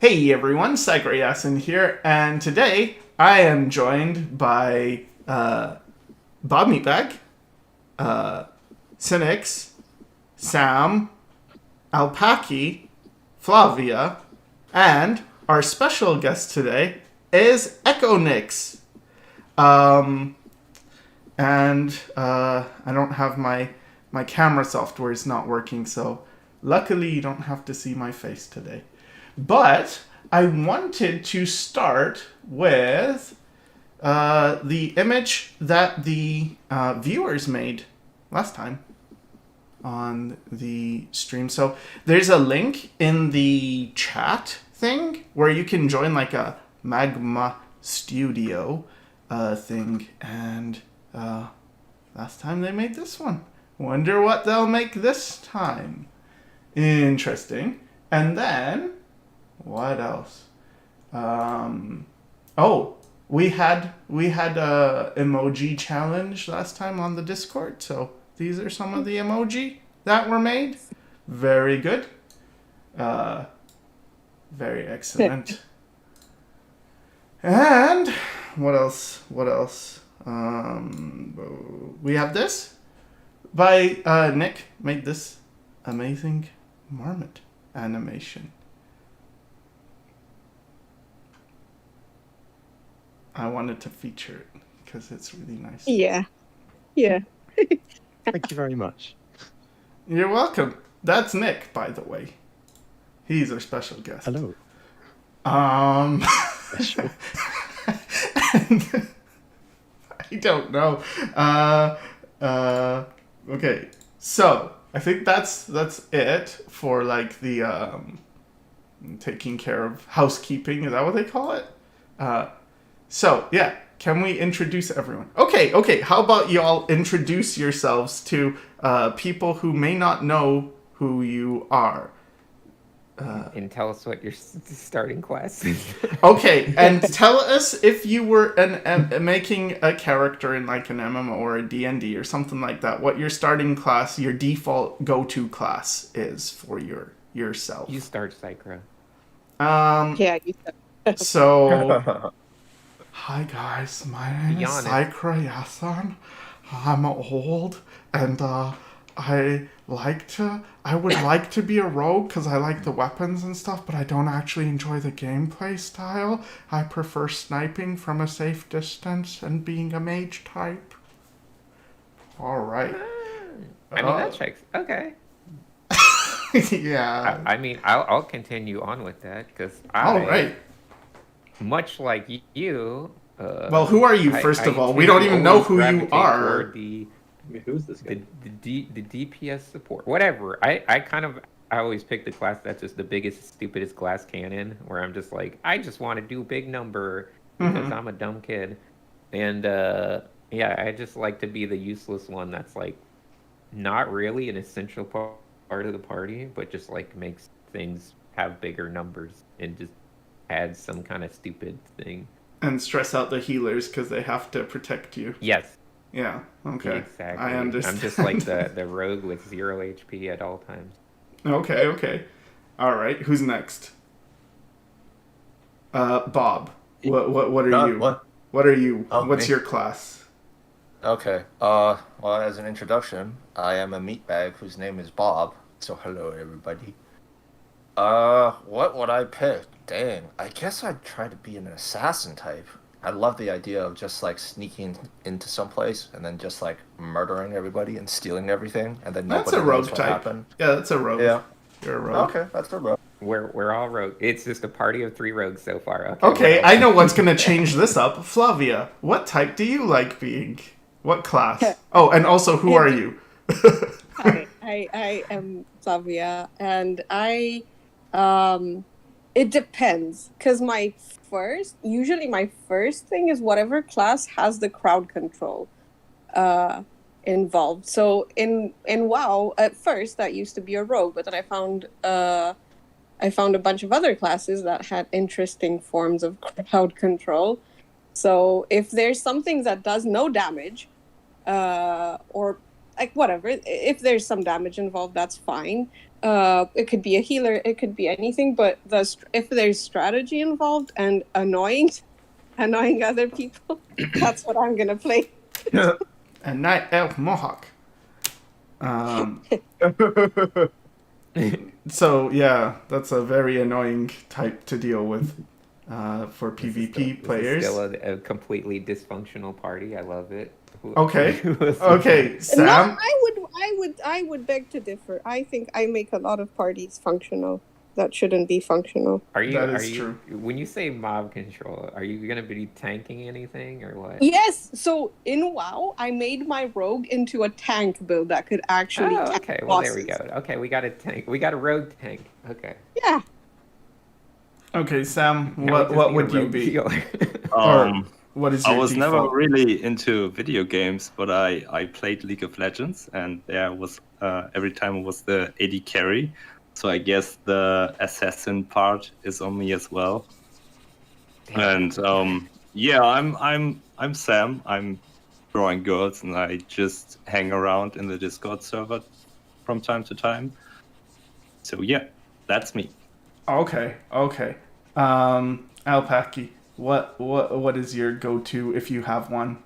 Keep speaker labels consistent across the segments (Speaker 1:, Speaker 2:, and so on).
Speaker 1: Hey everyone, Sycra here, and today I am joined by Bob Meatbag, Cynics, Sam, Alpaki, Flavia, and our special guest today is Echo Nix. And I don't have my camera software is not working, so luckily you don't have to see my face today. But I wanted to start with the image that the viewers made last time on the stream. So there's a link in the chat thing where you can join like a Magma Studio thing. And last time they made this one. Wonder what they'll make this time. Interesting. And then... what else? We had a emoji challenge last time on the Discord, so these are some of the emoji that were made. Very good. Very excellent. And what else? We have this by Nick made this amazing marmot animation. I wanted to feature it because it's really nice.
Speaker 2: Yeah.
Speaker 3: Thank you very much.
Speaker 1: You're welcome. That's Nick, by the way. He's our special guest.
Speaker 3: Hello.
Speaker 1: Special. I don't know. Okay. So I think that's it for like the taking care of housekeeping. Is that what they call it? So, yeah, can we introduce everyone? Okay, how about y'all introduce yourselves to people who may not know who you are?
Speaker 4: And tell us what your starting class is.
Speaker 1: Okay, and tell us if you were making a character in like an MMO or a D&D or something like that, what your starting class, your default go-to class is for yourself.
Speaker 4: You start, Sycra.
Speaker 2: Yeah, you said.
Speaker 1: So... hi guys, my name is Sycra Yasan. I'm old and I would like to be a rogue because I like the weapons and stuff, but I don't actually enjoy the gameplay style. I prefer sniping from a safe distance and being a mage type. Alright.
Speaker 4: I mean, that checks. Okay.
Speaker 1: Yeah.
Speaker 4: I mean, I'll continue on with that because
Speaker 1: Alright.
Speaker 4: Much like you.
Speaker 1: Well, who are you, first of all? We don't even know who you are.
Speaker 3: Who's this guy?
Speaker 4: The DPS support. Whatever. I always pick the class that's just the biggest, stupidest glass cannon, where I'm just like, I just want to do big number because I'm a dumb kid. And yeah, I just like to be the useless one that's like not really an essential part of the party, but just like makes things have bigger numbers and just adds some kind of stupid thing.
Speaker 1: And stress out the healers because they have to protect you.
Speaker 4: Yes.
Speaker 1: Yeah, okay.
Speaker 4: Exactly.
Speaker 1: I understand.
Speaker 4: I'm just like the rogue with 0 HP at all times.
Speaker 1: Okay. Alright, who's next? Bob. What are you? What are you?
Speaker 5: Oh,
Speaker 1: What's
Speaker 5: me?
Speaker 1: your class?
Speaker 5: Okay. Well, as an introduction, I am a meatbag whose name is Bob. So hello, everybody. What would I pick? Dang, I guess I'd try to be an assassin type. I love the idea of just like sneaking into some place and then just like murdering everybody and stealing everything, and then
Speaker 1: That's
Speaker 5: nobody
Speaker 1: a rogue
Speaker 5: knows what
Speaker 1: type.
Speaker 5: happened.
Speaker 1: Yeah, that's a rogue.
Speaker 5: Yeah.
Speaker 1: You're a rogue.
Speaker 5: Okay, that's a rogue.
Speaker 4: We're all rogue. It's just a party of 3 rogues so far.
Speaker 1: Okay, I know what's gonna change this up. Flavia, what type do you like being? What class? Oh, and also, who are you?
Speaker 2: Hi, I am Flavia, and it depends, because usually my first thing is whatever class has the crowd control involved. So in WoW, at first that used to be a rogue, but then I found a bunch of other classes that had interesting forms of crowd control. So if there's something that does no damage, or like whatever, if there's some damage involved, that's fine. It could be a healer, it could be anything, but if there's strategy involved and annoying other people, that's what I'm gonna play.
Speaker 1: A night elf mohawk. So yeah, that's a very annoying type to deal with for PvP players.
Speaker 4: This is still a completely dysfunctional party. I love it.
Speaker 1: Okay. Okay, Sam.
Speaker 2: No, I would beg to differ. I think I make a lot of parties functional that shouldn't be functional.
Speaker 1: That is true.
Speaker 4: When you say mob control, are you gonna be tanking anything or what?
Speaker 2: Yes. So in WoW, I made my rogue into a tank build that could actually.
Speaker 4: Oh,
Speaker 2: tank
Speaker 4: okay. Well,
Speaker 2: bosses.
Speaker 4: there we go. Okay, we got a tank. We got a rogue tank. Okay.
Speaker 2: Yeah.
Speaker 1: Okay, Sam.
Speaker 4: Now we just
Speaker 1: What
Speaker 4: need
Speaker 1: would
Speaker 4: a
Speaker 1: you
Speaker 4: rogue
Speaker 1: be?
Speaker 4: healer.
Speaker 1: Or what is your
Speaker 3: I was
Speaker 1: default?
Speaker 3: never really into video games, but I played League of Legends, and there was every time it was the AD carry. So I guess the assassin part is on me as well. And yeah, I'm Sam. I'm drawing girls, and I just hang around in the Discord server from time to time. So yeah, that's me.
Speaker 1: Okay. Alpaki, what is your go-to if you have one?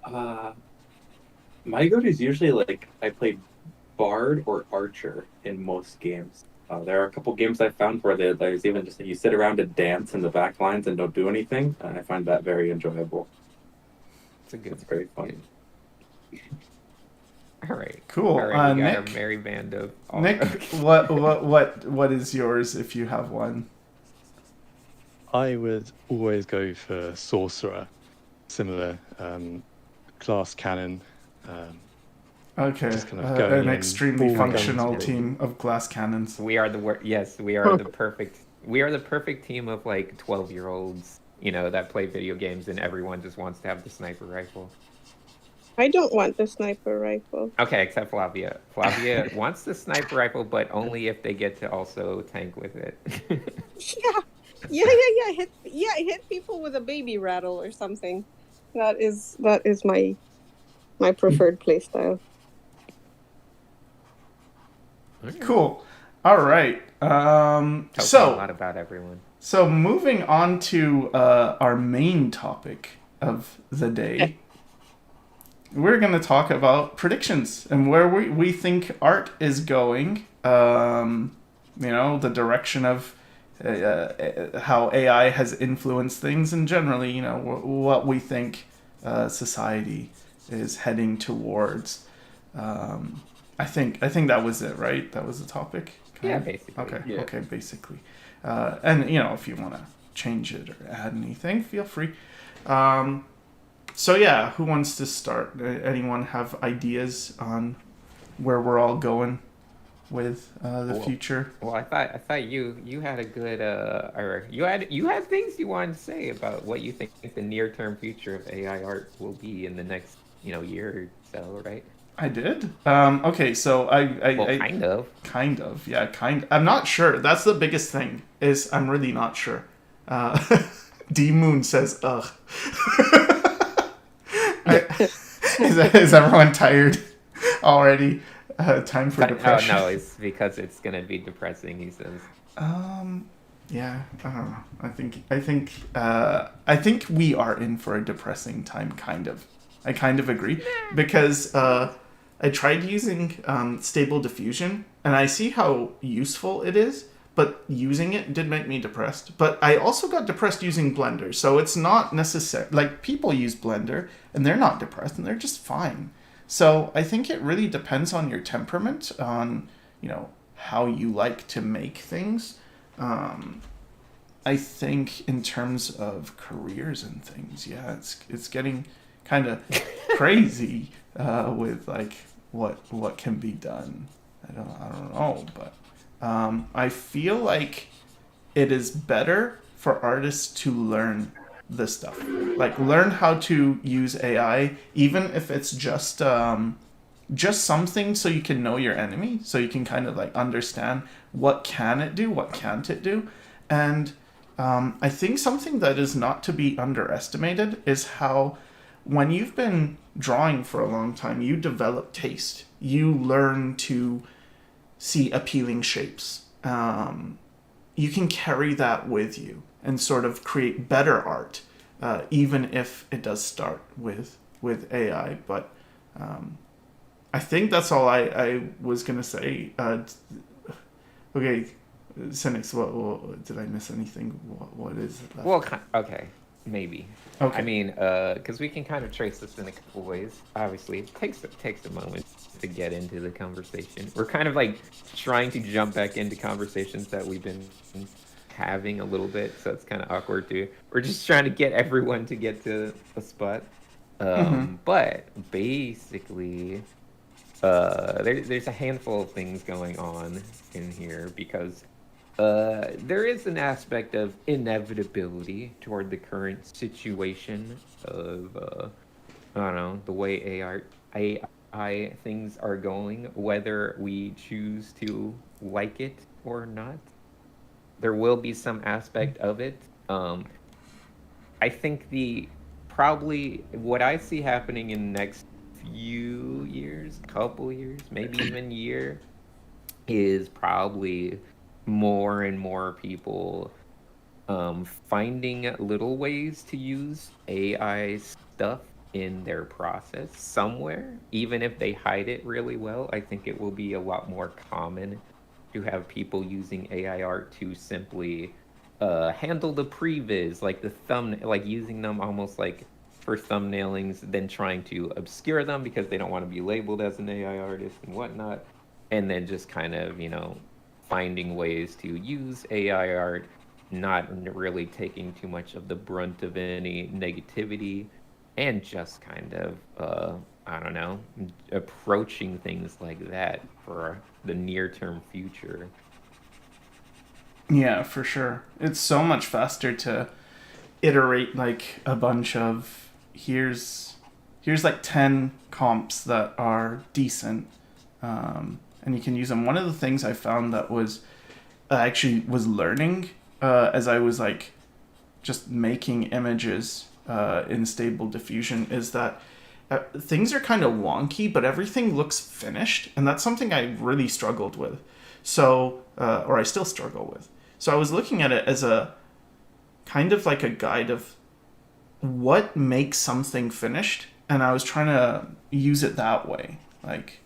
Speaker 6: My go-to is usually like I play Bard or Archer in most games. There are a couple games I found where there's even just you sit around and dance in the back lines and don't do anything, and I find that very enjoyable.
Speaker 4: It's
Speaker 6: very fun.
Speaker 4: All right.
Speaker 1: Cool.
Speaker 4: All right, we got
Speaker 1: Nick.
Speaker 4: a merry band of.
Speaker 1: Nick, what is yours if you have one?
Speaker 7: I would always go for sorcerer, similar class cannon.
Speaker 1: Okay,
Speaker 7: Just kind of going
Speaker 1: an
Speaker 7: in
Speaker 1: extremely
Speaker 7: full
Speaker 1: functional
Speaker 7: guns.
Speaker 1: team of glass cannons.
Speaker 4: We are yes, we are the perfect. We are the perfect team of like 12-year-olds, that play video games, and everyone just wants to have the sniper rifle.
Speaker 2: I don't want the sniper rifle.
Speaker 4: Okay, except Flavia. Flavia wants the sniper rifle, but only if they get to also tank with it.
Speaker 2: Yeah. Hit people with a baby rattle or something. That is my preferred playstyle.
Speaker 1: Cool. All right.
Speaker 4: Tells me a lot about everyone.
Speaker 1: So moving on to our main topic of the day, we're going to talk about predictions and where we think art is going. The direction of how AI has influenced things, and generally, what we think society is heading towards. I think that was it, right? That was the topic.
Speaker 4: Yeah, basically.
Speaker 1: Okay.
Speaker 3: Yeah.
Speaker 1: Okay, basically. And if you want to change it or add anything, feel free. So yeah, who wants to start? Anyone have ideas on where we're all going with the future?
Speaker 4: Well, I thought you had a good or you had things you wanted to say about what you think the near-term future of AI art will be in the next year or so, right?
Speaker 1: I did. Okay, so I
Speaker 4: kind of.
Speaker 1: I'm not sure. That's the biggest thing. Is I'm really not sure. D Moon says, "Ugh." Is everyone tired already? Time for depression.
Speaker 4: Oh no, it's because it's gonna be depressing. He says.
Speaker 1: Yeah, I don't know. I think we are in for a depressing time. Kind of. I kind of agree because I tried using Stable Diffusion and I see how useful it is, but using it did make me depressed. But I also got depressed using Blender, so it's not necessary. Like, people use Blender and they're not depressed and they're just fine. So I think it really depends on your temperament, on how you like to make things. I think in terms of careers and things, yeah, it's getting kind of crazy with like what can be done. I don't know, but I feel like it is better for artists to learn this stuff, like learn how to use AI, even if it's just something, so you can know your enemy, so you can kind of like understand what can it do, what can't it do. And I think something that is not to be underestimated is how, when you've been drawing for a long time, you develop taste. You learn to see appealing shapes. You can carry that with you and sort of create better art, even if it does start with AI. But I think that's all I was gonna say. Okay, Cynics, what did I miss anything? What is it left?
Speaker 4: Well, okay, maybe.
Speaker 1: Okay.
Speaker 4: I mean, because we can kind of trace this in a couple ways. Obviously, it takes a moment to get into the conversation. We're kind of like trying to jump back into conversations that we've been having a little bit, so it's kind of awkward too. We're just trying to get everyone to get to a spot. But basically, there's a handful of things going on in here because there is an aspect of inevitability toward the current situation of I don't know, the way AI things are going, whether we choose to like it or not. There will be some aspect of it. I think probably what I see happening in the next few years, couple years, maybe even year, is probably more and more people finding little ways to use AI stuff in their process somewhere, even if they hide it really well. I think it will be a lot more common to have people using AI art to simply handle the previs, like the like using them almost like for thumbnailings, then trying to obscure them because they don't want to be labeled as an AI artist and whatnot, and then just kind of, finding ways to use AI art, not really taking too much of the brunt of any negativity, and just kind of, I don't know, approaching things like that for the near-term future.
Speaker 1: Yeah, for sure. It's so much faster to iterate like a bunch of here's like 10 comps that are decent, and you can use them. One of the things I found that was actually was learning as I was like just making images in Stable Diffusion is that things are kind of wonky, but everything looks finished, and that's something I really struggled with. So, or I still struggle with. So I was looking at it as a kind of like a guide of what makes something finished, and I was trying to use it that way. Like,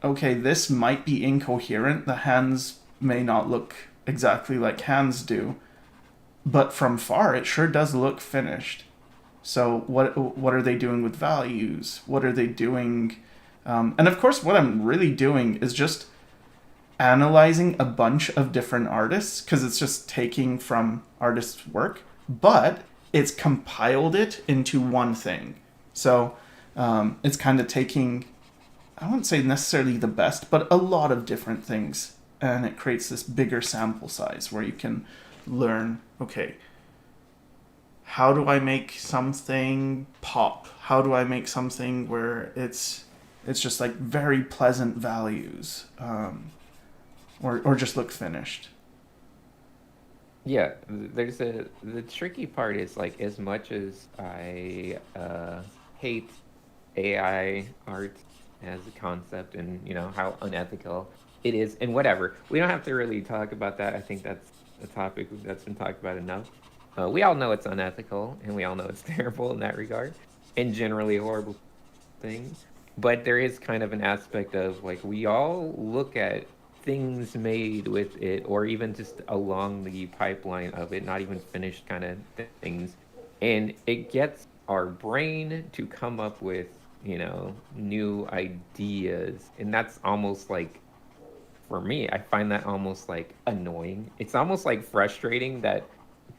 Speaker 1: okay, this might be incoherent. The hands may not look exactly like hands do, but from far it sure does look finished. So what are they doing with values? What are they doing? And of course, what I'm really doing is just analyzing a bunch of different artists, because it's just taking from artists' work, but it's compiled it into one thing. So it's kind of taking, I wouldn't say necessarily the best, but a lot of different things, and it creates this bigger sample size where you can learn, okay, how do I make something pop? How do I make something where it's just like very pleasant values, or just look finished?
Speaker 4: Yeah, the tricky part is like, as much as I hate AI art as a concept, and how unethical it is, and whatever, we don't have to really talk about that. I think that's a topic that's been talked about enough. We all know it's unethical, and we all know it's terrible in that regard, and generally a horrible thing. But there is kind of an aspect of like, we all look at things made with it, or even just along the pipeline of it, not even finished kind of things, and it gets our brain to come up with new ideas, and that's almost like, for me, I find that almost like annoying. It's almost like frustrating that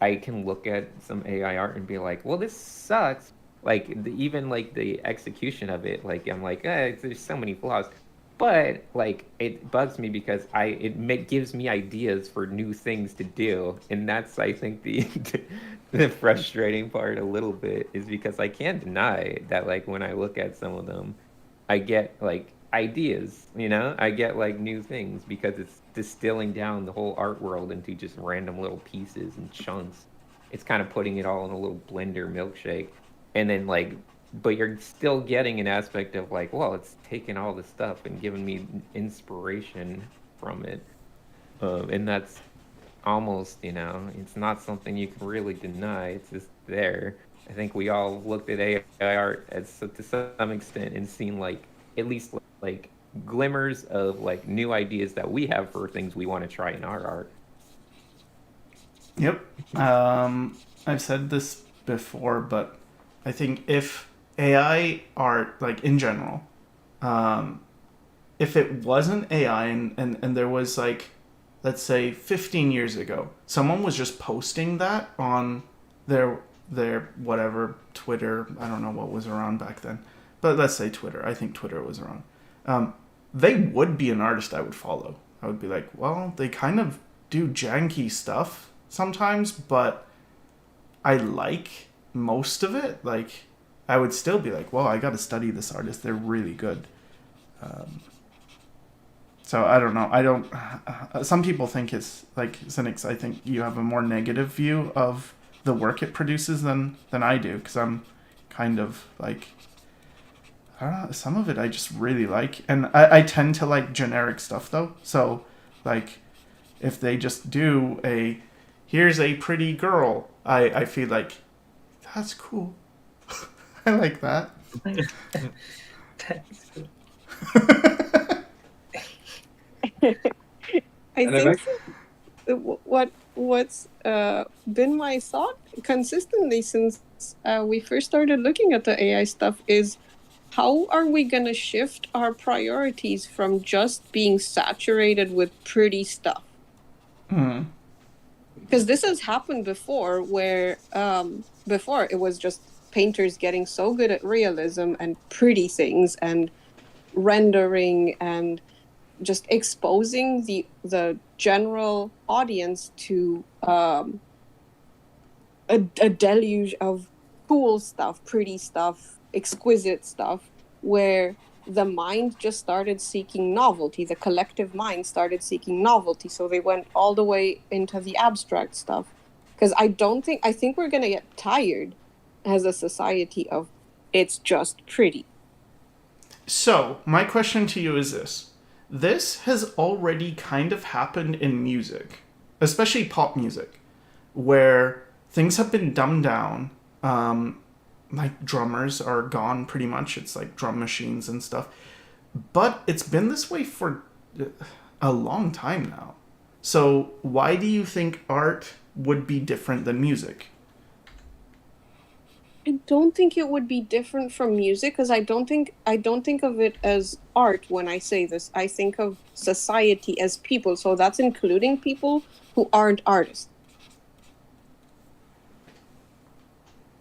Speaker 4: I can look at some AI art and be like, well, this sucks. Like even like the execution of it, like I'm like, there's so many flaws. But like, it bugs me because it gives me ideas for new things to do, and that's, I think, the the frustrating part a little bit, is because I can't deny that like when I look at some of them, I get like ideas, I get like new things because it's distilling down the whole art world into just random little pieces and chunks. It's kind of putting it all in a little blender milkshake, and then like but you're still getting an aspect of like, well, it's taking all this stuff and giving me inspiration from it, and that's almost, it's not something you can really deny. It's just there. I think we all looked at AI art as to some extent and seen like at least like glimmers of like new ideas that we have for things we want to try in our art.
Speaker 1: Yep. I've said this before, but I think if AI art, like in general, if it wasn't AI and there was like, let's say 15 years ago, someone was just posting that on their whatever, Twitter, I don't know what was around back then, but let's say Twitter. I think Twitter was around. They would be an artist I would follow. I would be like, well, they kind of do janky stuff sometimes, but I like most of it. Like, I would still be like, well, I got to study this artist. They're really good. So I don't know. I don't. Some people think it's like cynics. I think you have a more negative view of the work it produces than I do, because I'm kind of like, I don't know. Some of it I just really like, and I tend to like generic stuff though. So like, if they just do here's a pretty girl, I feel like that's cool. I like that.
Speaker 3: That's cool.
Speaker 2: I think what's been my thought consistently since we first started looking at the AI stuff is, how are we going to shift our priorities from just being saturated with pretty stuff? Because this has happened before, where before it was just painters getting so good at realism and pretty things and rendering and just exposing the general audience to a deluge of cool stuff, pretty stuff, exquisite stuff, where the mind just started seeking novelty. The collective mind started seeking novelty, so they went all the way into the abstract stuff. Because I think we're gonna get tired as a society of it's just pretty.
Speaker 1: So my question to you is this. This has already kind of happened in music, especially pop music, where things have been dumbed down. Like drummers are gone pretty much. It's like drum machines and stuff. But it's been this way for a long time now. So why do you think art would be different than music?
Speaker 2: I don't think it would be different from music, because I don't think of it as art when I say this. I think of society as people, so that's including people who aren't artists.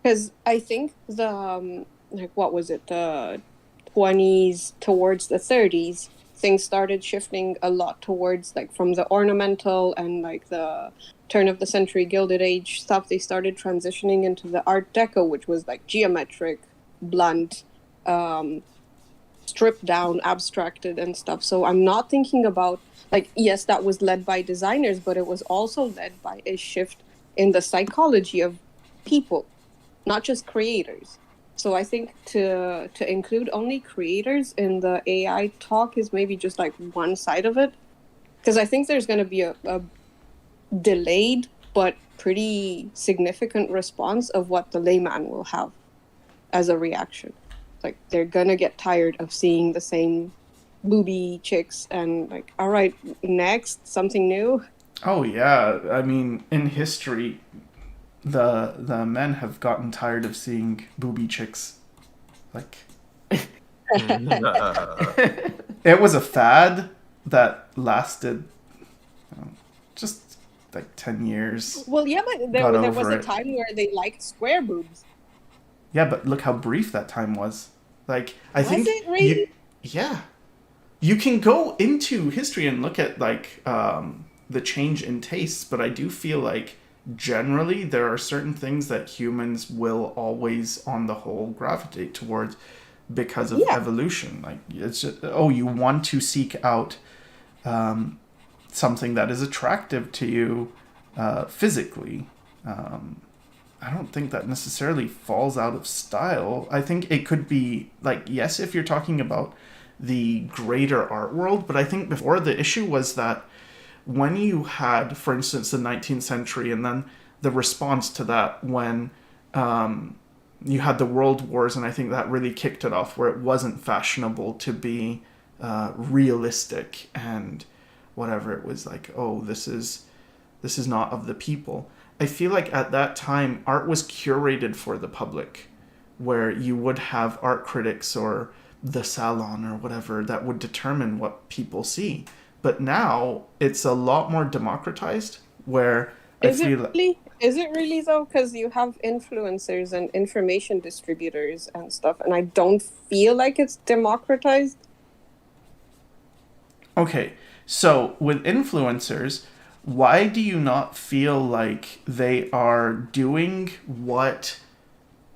Speaker 2: Because I think the what was it, the 20s towards the 30s, things started shifting a lot towards like from the ornamental and like the turn of the century Gilded Age stuff. They started transitioning into the Art Deco, which was like geometric, blunt, stripped down, abstracted and stuff. So I'm not thinking about like, yes, that was led by designers, but it was also led by a shift in the psychology of people, not just creators. So I think to include only creators in the AI talk is maybe just like one side of it, because I think there's going to be a delayed but pretty significant response of what the layman will have as a reaction. Like, they're going to get tired of seeing the same booby chicks and like, all right, next, something new.
Speaker 1: Oh yeah, I mean, in history, the men have gotten tired of seeing booby chicks. Like, it was a fad that lasted just like 10 years.
Speaker 2: Well, yeah, but there was a time where they liked square boobs.
Speaker 1: Yeah, but look how brief that time was. Like, I think
Speaker 2: it really?
Speaker 1: Yeah. You can go into history and look at like the change in tastes, but I do feel like generally there are certain things that humans will always on the whole gravitate towards because of evolution. Like, it's just, you want to seek out something that is attractive to you physically. I don't think that necessarily falls out of style. I think it could be like, yes, if you're talking about the greater art world, but I think before the issue was that when you had, for instance, the 19th century, and then the response to that when you had the world wars, and I think that really kicked it off, where it wasn't fashionable to be realistic and whatever. It was like, oh, this is not of the people. I feel like at that time art was curated for the public, where you would have art critics or the salon or whatever that would determine what people see. But now it's a lot more democratized, where
Speaker 2: Is it really though? Because you have influencers and information distributors and stuff, and I don't feel like it's democratized.
Speaker 1: Okay, so with influencers, why do you not feel like they are doing what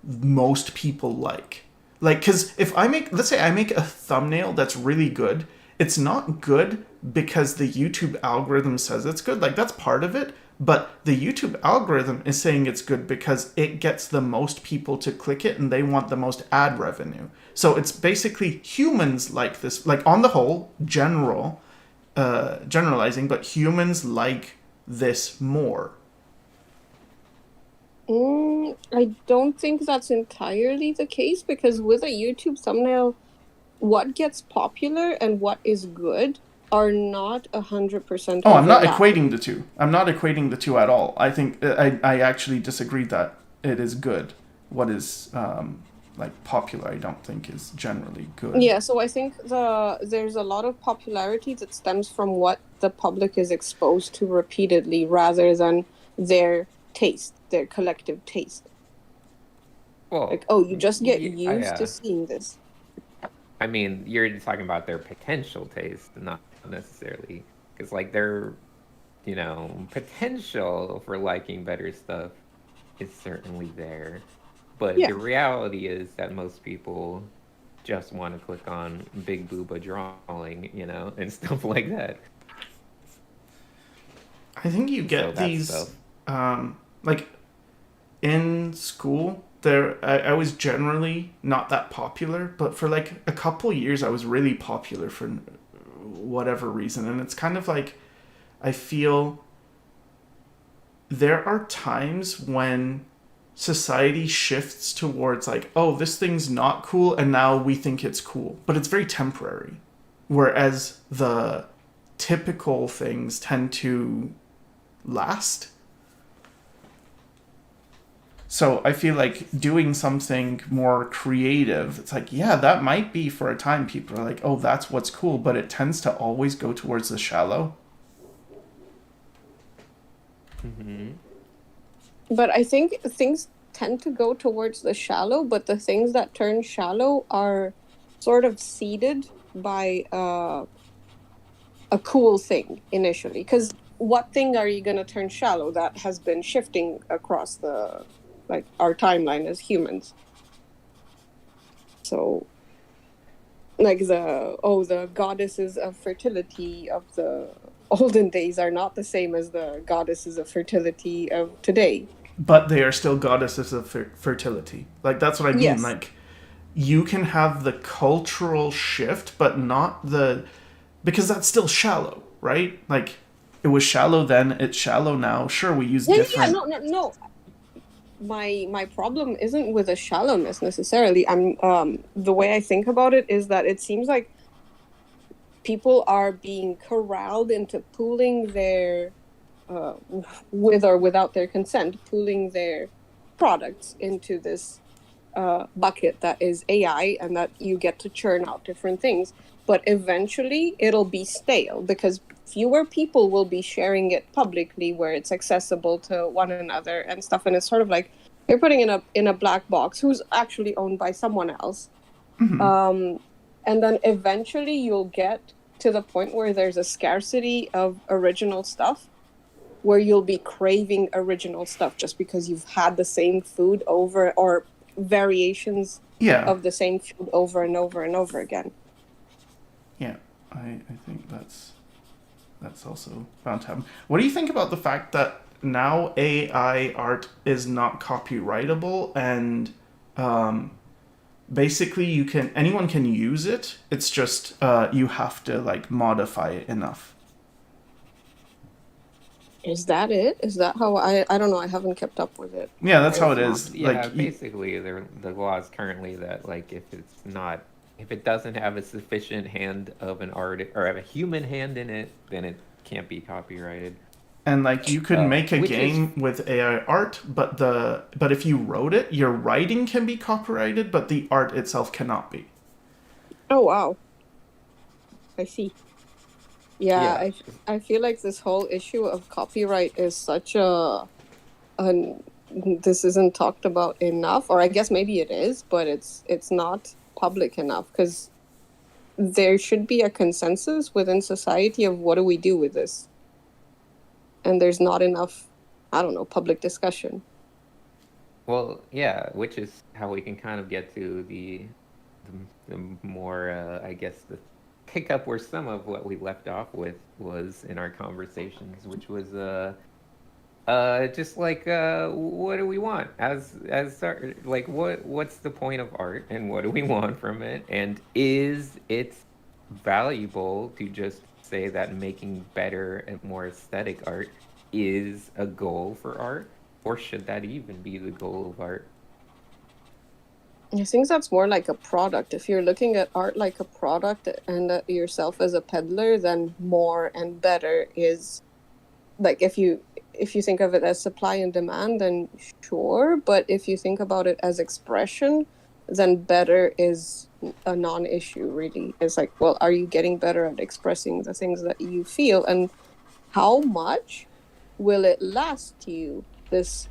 Speaker 1: most people like? Like, because if let's say I make a thumbnail that's really good, it's not good because the YouTube algorithm says it's good. Like, that's part of it. But the YouTube algorithm is saying it's good because it gets the most people to click it and they want the most ad revenue. So it's basically humans like this, like on the whole, generalizing, but humans like this more.
Speaker 2: I don't think that's entirely the case, because with a YouTube thumbnail, what gets popular and what is good are not 100%.
Speaker 1: Oh, I'm not equating the two. I'm not equating the two at all. I think I actually disagree that it is good. What is like popular, I don't think is generally good.
Speaker 2: Yeah, so I think there's a lot of popularity that stems from what the public is exposed to repeatedly, rather than their taste, their collective taste.
Speaker 4: Well,
Speaker 2: like, oh, you just get used to seeing this.
Speaker 4: I mean, you're talking about their potential taste, not necessarily, because like their, potential for liking better stuff is certainly there, but the reality is that most people just want to click on big booba drawing, and stuff like that.
Speaker 1: I think you get these like in school. I was generally not that popular, but for like a couple years I was really popular for whatever reason. And it's kind of like, I feel there are times when society shifts towards like, oh, this thing's not cool, and now we think it's cool, but it's very temporary. Whereas the typical things tend to last. So I feel like doing something more creative, it's like, yeah, that might be for a time people are like, oh, that's what's cool, but it tends to always go towards the shallow.
Speaker 4: Mm-hmm.
Speaker 2: But I think things tend to go towards the shallow, but the things that turn shallow are sort of seeded by a cool thing initially. Because what thing are you going to turn shallow that has been shifting across our timeline as humans? So, like the goddesses of fertility of the olden days are not the same as the goddesses of fertility of today.
Speaker 1: But they are still goddesses of fertility. Like, that's what I mean.
Speaker 2: Yes.
Speaker 1: Like, you can have the cultural shift, but not because that's still shallow, right? Like, it was shallow then, it's shallow now. Sure, we use different...
Speaker 2: Yeah, no. My problem isn't with the shallowness necessarily. The way I think about it is that it seems like people are being corralled into pooling their, with or without their consent, pooling their products into this bucket that is AI, and that you get to churn out different things. But eventually it'll be stale because fewer people will be sharing it publicly where it's accessible to one another and stuff. And it's sort of like you're putting it in a black box who's actually owned by someone else.
Speaker 1: Mm-hmm.
Speaker 2: And then eventually you'll get to the point where there's a scarcity of original stuff, where you'll be craving original stuff just because you've had the same food over, or variations of the same food over and over and over again.
Speaker 1: Yeah, I think that's also bound to happen. What do you think about the fact that now AI art is not copyrightable, and basically anyone can use it. It's just you have to like modify it enough.
Speaker 2: Is that it? Is that how I don't know, I haven't kept up with it.
Speaker 1: Yeah, that's how it
Speaker 2: It's
Speaker 1: is.
Speaker 4: Yeah,
Speaker 1: Like
Speaker 4: basically, the law is currently that like if it doesn't have a sufficient hand of an art or have a human hand in it, then it can't be copyrighted.
Speaker 1: and like you could make a
Speaker 4: Which is
Speaker 1: game with AI art, but if you wrote it, your writing can be copyrighted, but the art itself cannot be.
Speaker 2: Oh wow. I see. Yeah,
Speaker 4: yeah.
Speaker 2: I feel like this whole issue of copyright is such this isn't talked about enough, or I guess maybe it is, but it's not public enough, because there should be a consensus within society of what do we do with this, and there's not enough, I don't know, public discussion.
Speaker 4: Well, yeah, which is how we can kind of get to the more, I guess, the pick up where some of what we left off with was in our conversations, which was just like what do we want as art? Like what's the point of art and what do we want from it? And is it valuable to just say that making better and more aesthetic art is a goal for art? Or should that even be the goal of art?
Speaker 2: I think that's more like a product. If you're looking at art like a product and yourself as a peddler, then more and better is like, if you think of it as supply and demand, then sure. But if you think about it as expression, then better is a non-issue, really. It's like, well, are you getting better at expressing the things that you feel, and how much will it last you, this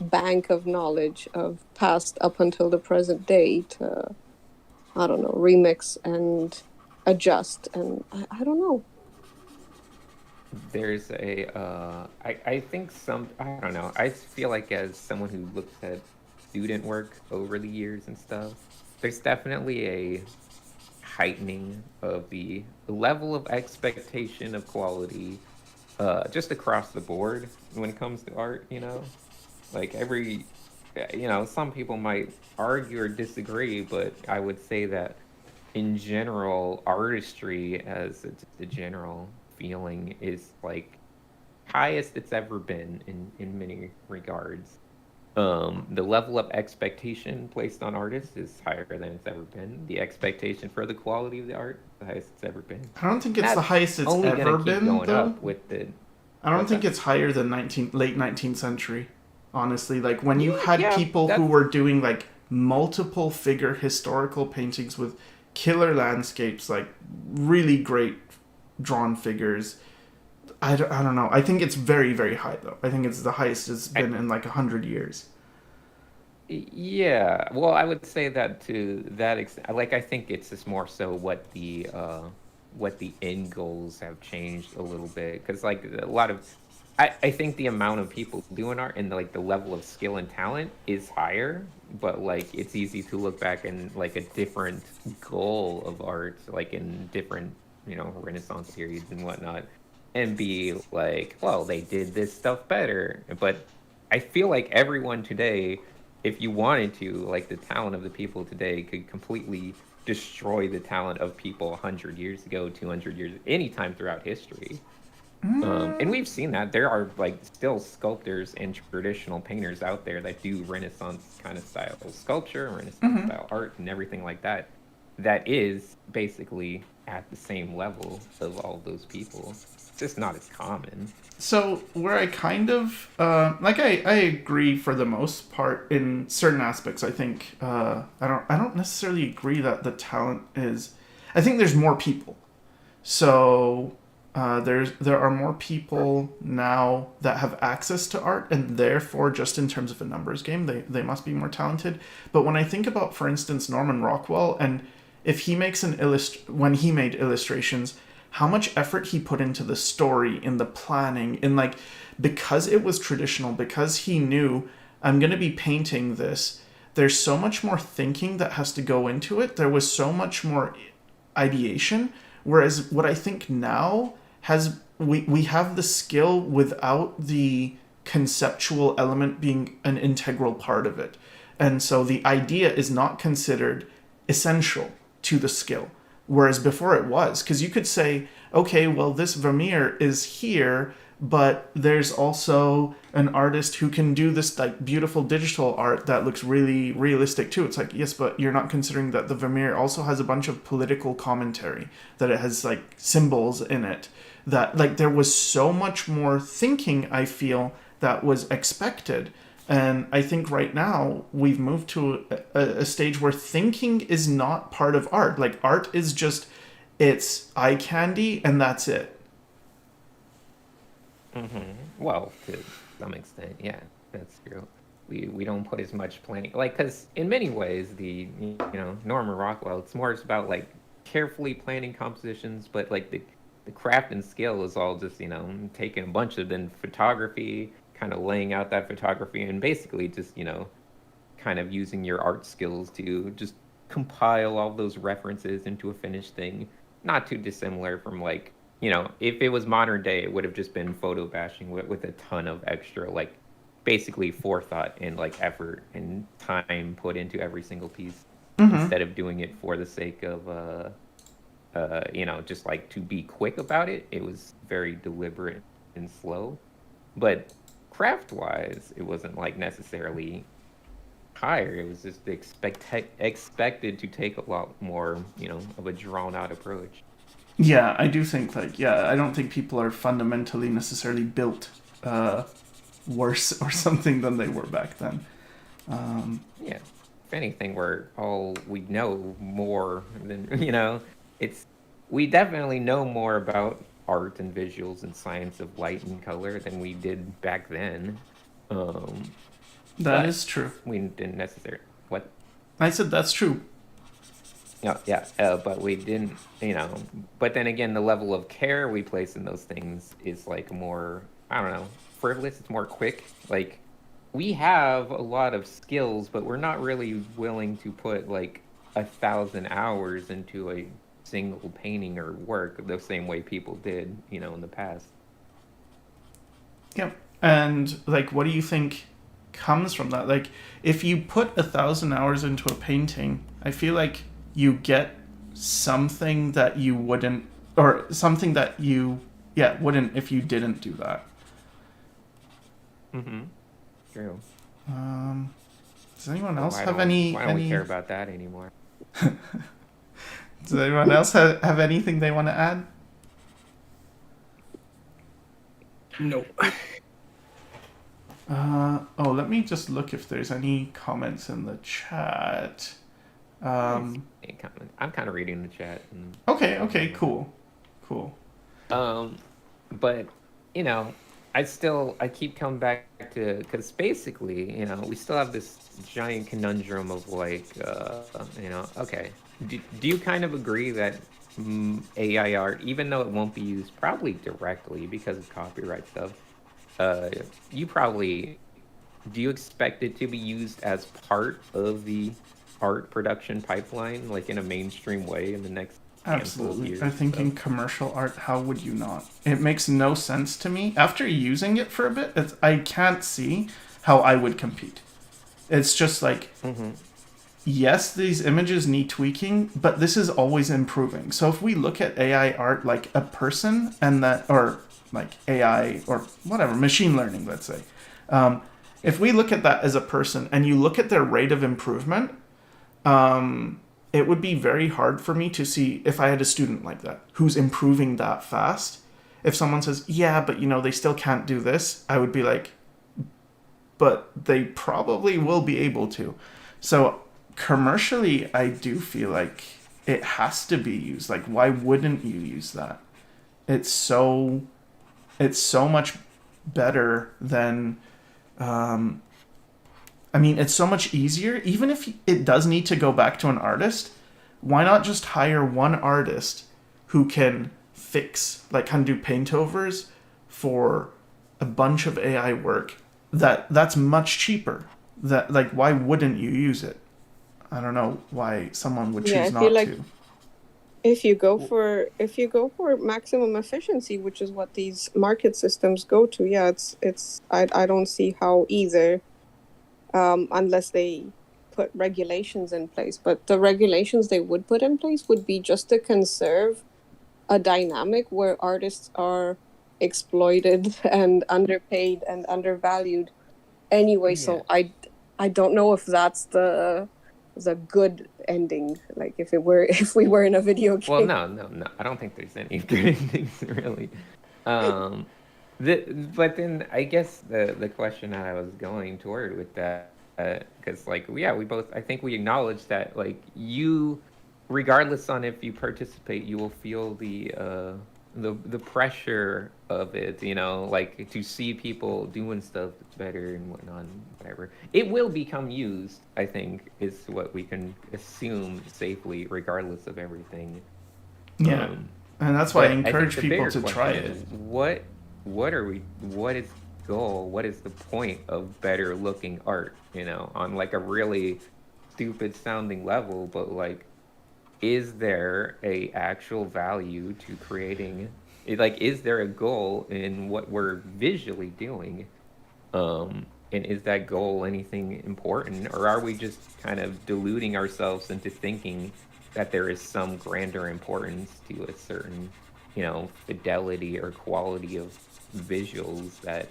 Speaker 2: bank of knowledge of past up until the present day, to, I don't know, remix and adjust, and I don't know.
Speaker 4: There's I think I don't know, I feel like as someone who looks at student work over the years and stuff, there's definitely a heightening of the level of expectation of quality just across the board when it comes to art, like some people might argue or disagree, but I would say that in general, artistry as just a general feeling is like highest it's ever been in many regards. The level of expectation placed on artists is higher than it's ever been. The expectation for the quality of the art, the highest it's ever been.
Speaker 1: I don't think it's the highest it's
Speaker 4: only
Speaker 1: ever
Speaker 4: gonna keep
Speaker 1: been,
Speaker 4: going
Speaker 1: though.
Speaker 4: up with the.
Speaker 1: I don't
Speaker 4: What's
Speaker 1: think
Speaker 4: that?
Speaker 1: it's higher than late 19th century. Honestly, like when you
Speaker 4: Yeah,
Speaker 1: had
Speaker 4: yeah,
Speaker 1: people who
Speaker 4: that's-
Speaker 1: were doing like multiple figure historical paintings with killer landscapes, like really great drawn figures. I don't know. I think it's very, very high, though. I think it's the highest it's been in like 100 years.
Speaker 4: Yeah, well, I would say that to that extent. Like, I think it's just more so what the end goals have changed a little bit, because like a lot of, I think the amount of people doing art and like the level of skill and talent is higher, but like it's easy to look back and like a different goal of art, like in different Renaissance periods and whatnot, and be like, well, they did this stuff better. But I feel like everyone today, if you wanted to, like the talent of the people today could completely destroy the talent of people 100 years ago, 200 years, anytime throughout history. And we've seen that there are like still sculptors and traditional painters out there that do Renaissance kind of style sculpture, Renaissance style art, and everything like that. That is basically at the same level of all those people. It's just not as common.
Speaker 1: So where I kind of I agree for the most part in certain aspects. I think I don't necessarily agree that the talent is. I think there's more people. So there are more people now that have access to art, and therefore, just in terms of a numbers game, they must be more talented. But when I think about, for instance, Norman Rockwell, and if he makes when he made illustrations, how much effort he put into the story, in the planning, in like, because it was traditional, because he knew I'm going to be painting this, there's so much more thinking that has to go into it. There was so much more ideation. Whereas what I think now we have the skill without the conceptual element being an integral part of it. And so the idea is not considered essential to the skill. Whereas before it was, because you could say, okay, well, this Vermeer is here, but there's also an artist who can do this like beautiful digital art that looks really realistic too. It's like, yes, but you're not considering that the Vermeer also has a bunch of political commentary, that it has like symbols in it, that like there was so much more thinking, I feel, that was expected. And I think right now we've moved to a stage where thinking is not part of art. Like art is just, it's eye candy and that's it.
Speaker 4: Well, to some extent, yeah, that's true. We don't put as much planning, like, because in many ways, Norman Rockwell, it's more about like carefully planning compositions, but like the craft and skill is all just taking a bunch of then photography, kind of laying out that photography, and basically just kind of using your art skills to just compile all those references into a finished thing. Not too dissimilar from like, if it was modern day, it would have just been photo bashing with a ton of extra, like, basically forethought and like effort and time put into every single piece, instead of doing it for the sake of just like to be quick about it. It was very deliberate and slow. But craft wise, it wasn't like necessarily higher. It was just expected to take a lot more, of a drawn out approach.
Speaker 1: Yeah, I do think I don't think people are fundamentally necessarily built worse or something than they were back then.
Speaker 4: Yeah. If anything, we know more than, we definitely know more about art and visuals and science of light and color than we did back then.
Speaker 1: That is true.
Speaker 4: We didn't necessarily, what?
Speaker 1: I said that's true.
Speaker 4: No, yeah, but we didn't, but then again, the level of care we place in those things is like more, I don't know, frivolous. It's more quick. Like, we have a lot of skills, but we're not really willing to put like 1,000 hours into a single painting or work the same way people did, in the past.
Speaker 1: Yep. And like, what do you think comes from that? Like, if you put 1,000 hours into a painting, I feel like you get something that you wouldn't, or something that you wouldn't if you didn't do that.
Speaker 4: True.
Speaker 1: Does anyone else
Speaker 4: Why
Speaker 1: have
Speaker 4: don't
Speaker 1: any
Speaker 4: we care about that anymore?
Speaker 1: Does anyone else have anything they want to add?
Speaker 8: No.
Speaker 1: Let me just look if there's any comments in the chat.
Speaker 4: I'm kind of reading the chat.
Speaker 1: Okay, cool.
Speaker 4: But I keep coming back to, because basically, we still have this giant conundrum of like, okay, do you kind of agree that AI art, even though it won't be used probably directly because of copyright stuff, do you expect it to be used as part of the art production pipeline, like in a mainstream way in the next handful of years?
Speaker 1: Absolutely. I think in commercial art, how would you not? It makes no sense to me. After using it for a bit, I can't see how I would compete. It's just like, yes, these images need tweaking, but this is always improving. So if we look at AI art like a person, and that, or like AI or whatever, machine learning, let's say. If we look at that as a person and you look at their rate of improvement, it would be very hard for me to see if I had a student like that who's improving that fast. If someone says, yeah, but they still can't do this, I would be like, but they probably will be able to. So commercially, I do feel like it has to be used. Like, why wouldn't you use that? It's so much better than, it's so much easier. Even if it does need to go back to an artist, why not just hire one artist who can can do paintovers for a bunch of AI work that's much cheaper. Why wouldn't you use it? I don't know why someone would choose not to.
Speaker 2: If you go for maximum efficiency, which is what these market systems go to, yeah, I don't see how either, unless they put regulations in place. But the regulations they would put in place would be just to conserve a dynamic where artists are exploited and underpaid and undervalued anyway.
Speaker 4: Yeah.
Speaker 2: So I don't know if that's the good ending. Like if we were in a video game.
Speaker 4: Well, no. I don't think there's any good endings really. Um, but then I guess the question that I was going toward with that, because like yeah, we both I think we acknowledge that like you, regardless on if you participate, you will feel the pressure of it, you know, like to see people doing stuff that's better and whatnot, and whatever. It will become used, I think, is what we can assume safely, regardless of everything.
Speaker 1: Yeah. And that's why I
Speaker 4: But think
Speaker 1: encourage
Speaker 4: the
Speaker 1: people
Speaker 4: bigger
Speaker 1: to try
Speaker 4: question
Speaker 1: it.
Speaker 4: is, what is the goal? What is the point of better looking art, you know, on like a really stupid sounding level, but like, is there a actual value to creating like, is there a goal in what we're visually doing? And is that goal anything important, or are we just kind of deluding ourselves into thinking that there is some grander importance to a certain, you know, fidelity or quality of visuals that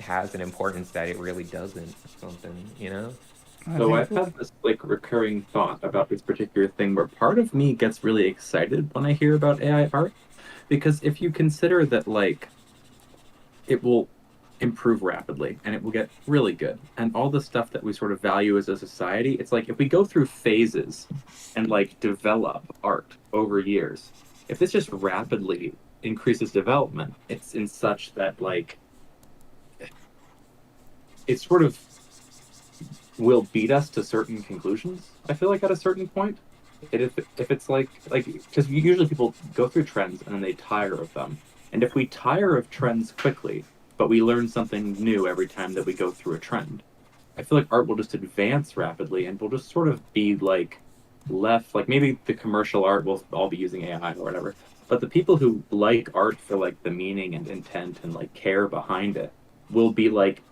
Speaker 4: has an importance that it really doesn't, or something, you know?
Speaker 6: So I've had this like recurring thought about this particular thing where part of me gets really excited when I hear about AI art, because if you consider that like it will improve rapidly and it will get really good, and all the stuff that we sort of value as a society, it's like if we go through phases and like develop art over years, if this just rapidly increases development, it's in such that like it sort of will beat us to certain conclusions. I feel like at a certain point, if it's like because usually people go through trends and then they tire of them, and if we tire of trends quickly, but we learn something new every time that we go through a trend, I feel like art will just advance rapidly and will just sort of be like left like maybe the commercial art will all be using AI or whatever, but the people who like art for like the meaning and intent and like care behind it will be like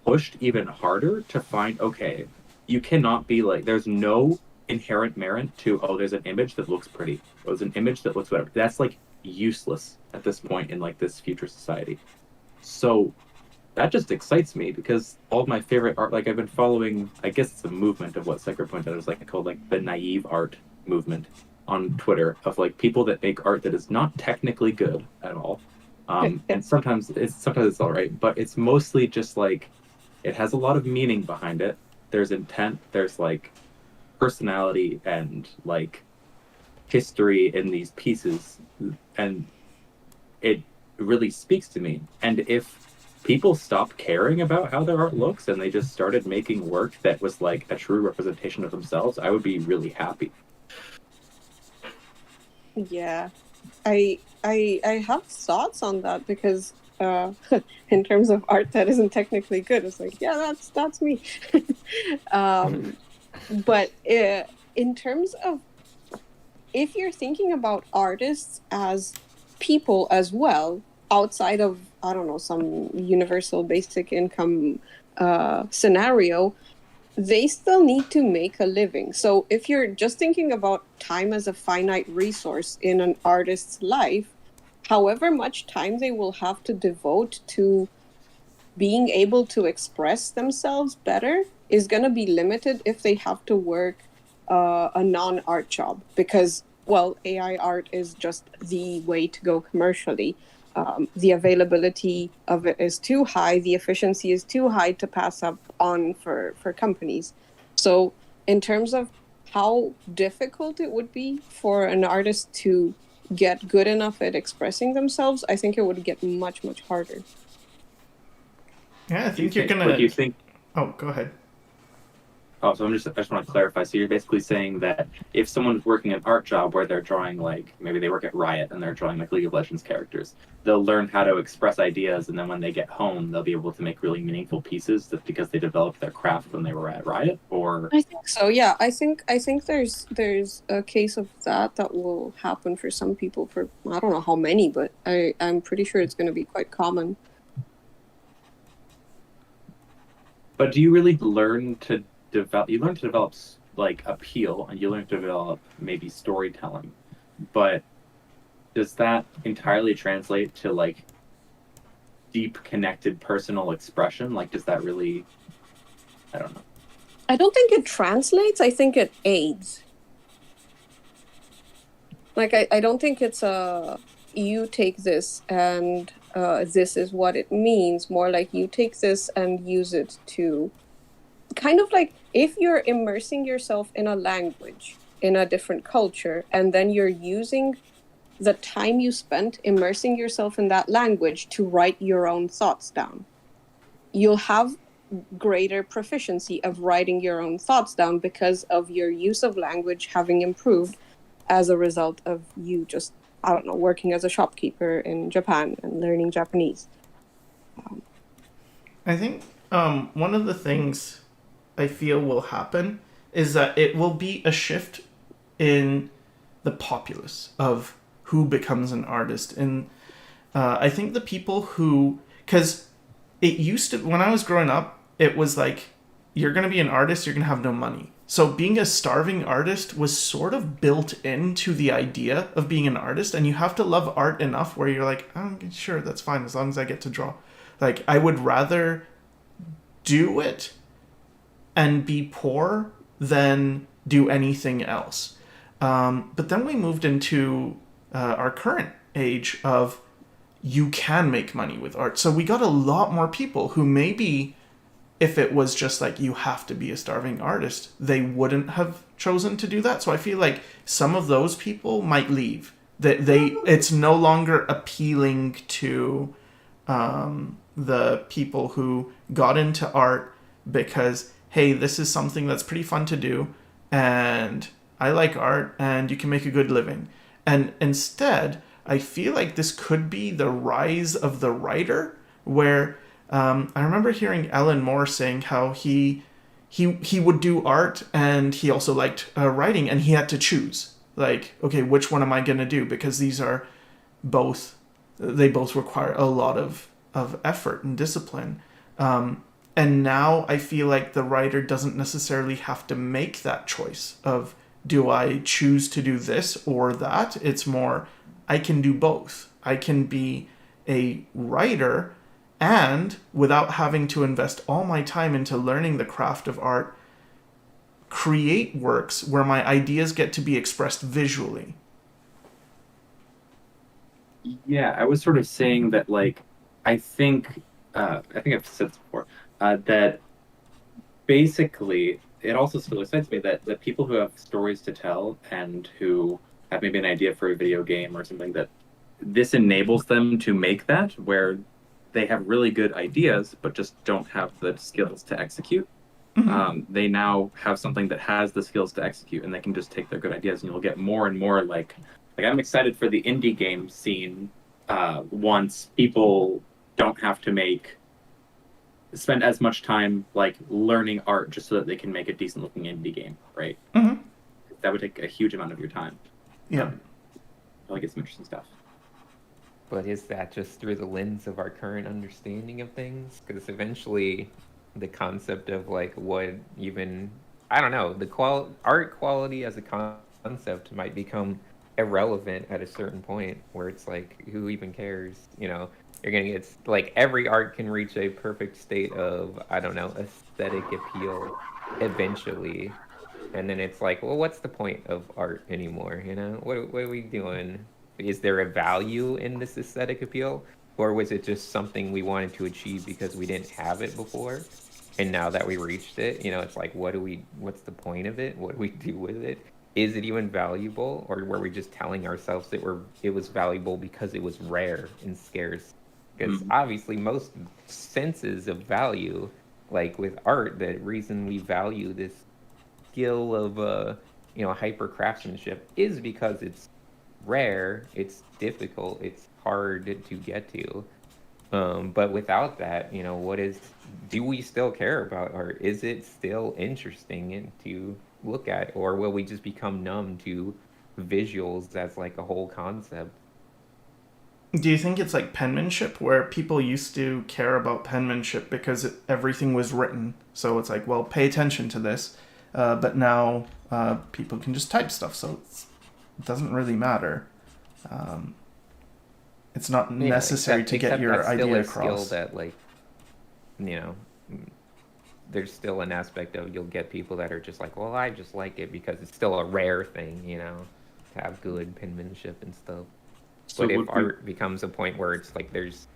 Speaker 6: pushed even harder to find, okay, you cannot be like, there's no inherent merit to, oh, there's an image that looks pretty, or there's an image that looks whatever. That's like useless at this point in like this future society. So that just excites me because all of my favorite art, like I've been following, I guess it's a movement of what Sycra pointed out, is like called like the naive art movement on Twitter, of like people that make art that is not technically good at all. And sometimes it's all right, but it's mostly just like it has a lot of meaning behind it. There's intent, there's like personality and like history in these pieces, and it really speaks to me. And if people stopped caring about how their art looks and they just started making work that was like a true representation of themselves, I would be really happy.
Speaker 2: Yeah, I have thoughts on that because in terms of art that isn't technically good, it's like, yeah, that's me. But in terms of, if you're thinking about artists as people as well, outside of, I don't know, some universal basic income scenario, they still need to make a living. So if you're just thinking about time as a finite resource in an artist's life, however much time they will have to devote to being able to express themselves better is going to be limited if they have to work a non-art job, because, well, AI art is just the way to go commercially. The availability of it is too high, the efficiency is too high to pass up on for companies. So in terms of how difficult it would be for an artist to get good enough at expressing themselves, I think it would get much, much harder.
Speaker 1: Yeah, I think you're
Speaker 6: What
Speaker 1: gonna.
Speaker 6: do you think?
Speaker 1: Oh, go ahead.
Speaker 6: Oh, so I just want to clarify. So you're basically saying that if someone's working an art job where they're drawing, like, maybe they work at Riot and they're drawing like League of Legends characters, they'll learn how to express ideas, and then when they get home, they'll be able to make really meaningful pieces just because they developed their craft when they were at Riot. Or
Speaker 2: I think so. Yeah, I think there's a case of that will happen for some people. For I don't know how many, but I'm pretty sure it's going to be quite common.
Speaker 6: but do you really learn to develop? You learn to develop like appeal, and you learn to develop maybe storytelling, but does that entirely translate to like deep connected personal expression? Like, does that really? I don't know.
Speaker 2: I don't think it translates. I think it aids. Like I don't think it's a you take this and this is what it means. More like you take this and use it to kind of like if you're immersing yourself in a language in a different culture, and then you're using the time you spent immersing yourself in that language to write your own thoughts down. You'll have greater proficiency of writing your own thoughts down because of your use of language having improved as a result of you just, I don't know, working as a shopkeeper in Japan and learning Japanese.
Speaker 1: I think one of the things I feel will happen is that it will be a shift in the populace of who becomes an artist. And I think the people who, because it used to, when I was growing up, it was like, you're going to be an artist, you're going to have no money. So being a starving artist was sort of built into the idea of being an artist, and you have to love art enough where you're like, oh, sure, that's fine as long as I get to draw. Like, I would rather do it and be poor than do anything else. But then we moved into our current age of you can make money with art. So we got a lot more people who maybe, if it was just like you have to be a starving artist, they wouldn't have chosen to do that. So I feel like some of those people might leave. It's no longer appealing to the people who got into art because, hey, this is something that's pretty fun to do, and I like art, and you can make a good living. And instead, I feel like this could be the rise of the writer, where I remember hearing Alan Moore saying how he would do art and he also liked writing, and he had to choose, like, okay, which one am I going to do? Because these are they both require a lot of effort and discipline. And now I feel like the writer doesn't necessarily have to make that choice of, do I choose to do this or that? It's more, I can do both. I can be a writer and, without having to invest all my time into learning the craft of art, create works where my ideas get to be expressed visually.
Speaker 6: Yeah, I was sort of saying that, like, I think I've said this before, that basically it also still excites me that the people who have stories to tell and who have maybe an idea for a video game or something, that this enables them to make that, where they have really good ideas but just don't have the skills to execute.
Speaker 1: Mm-hmm.
Speaker 6: They now have something that has the skills to execute, and they can just take their good ideas, and you'll get more and more like I'm excited for the indie game scene once people don't have to spend as much time like learning art just so that they can make a decent looking indie game, right?
Speaker 1: Mm-hmm.
Speaker 6: That would take a huge amount of your time.
Speaker 1: Yeah.
Speaker 6: I'll get some interesting stuff.
Speaker 4: But is that just through the lens of our current understanding of things? Because eventually the concept of like what even, I don't know, the art quality as a concept might become irrelevant at a certain point where it's like, who even cares? You know, you're gonna get, like, every art can reach a perfect state of, I don't know, aesthetic appeal eventually. And then it's like, well, what's the point of art anymore? You know, what are we doing? Is there a value in this aesthetic appeal? Or was it just something we wanted to achieve because we didn't have it before? And now that we reached it, you know, it's like, what's the point of it? What do we do with it? Is it even valuable? Or were we just telling ourselves that it was valuable because it was rare and scarce? Because obviously most senses of value, like with art, the reason we value this skill of hyper craftsmanship is because it's rare, it's difficult, it's hard to get to. But without that, do we still care about, or is it still interesting to look at, or will we just become numb to visuals as like a whole concept?
Speaker 1: Do you think it's like penmanship, where people used to care about penmanship because everything was written? So it's like, well, pay attention to this. But now people can just type stuff, so it doesn't really matter. It's not necessary to get your idea across.
Speaker 4: Still that, like, there's still an aspect of you'll get people that are just like, well, I just like it because it's still a rare thing, to have good penmanship and stuff.
Speaker 6: So
Speaker 4: but if
Speaker 6: would we-
Speaker 4: art becomes a point where it's like there's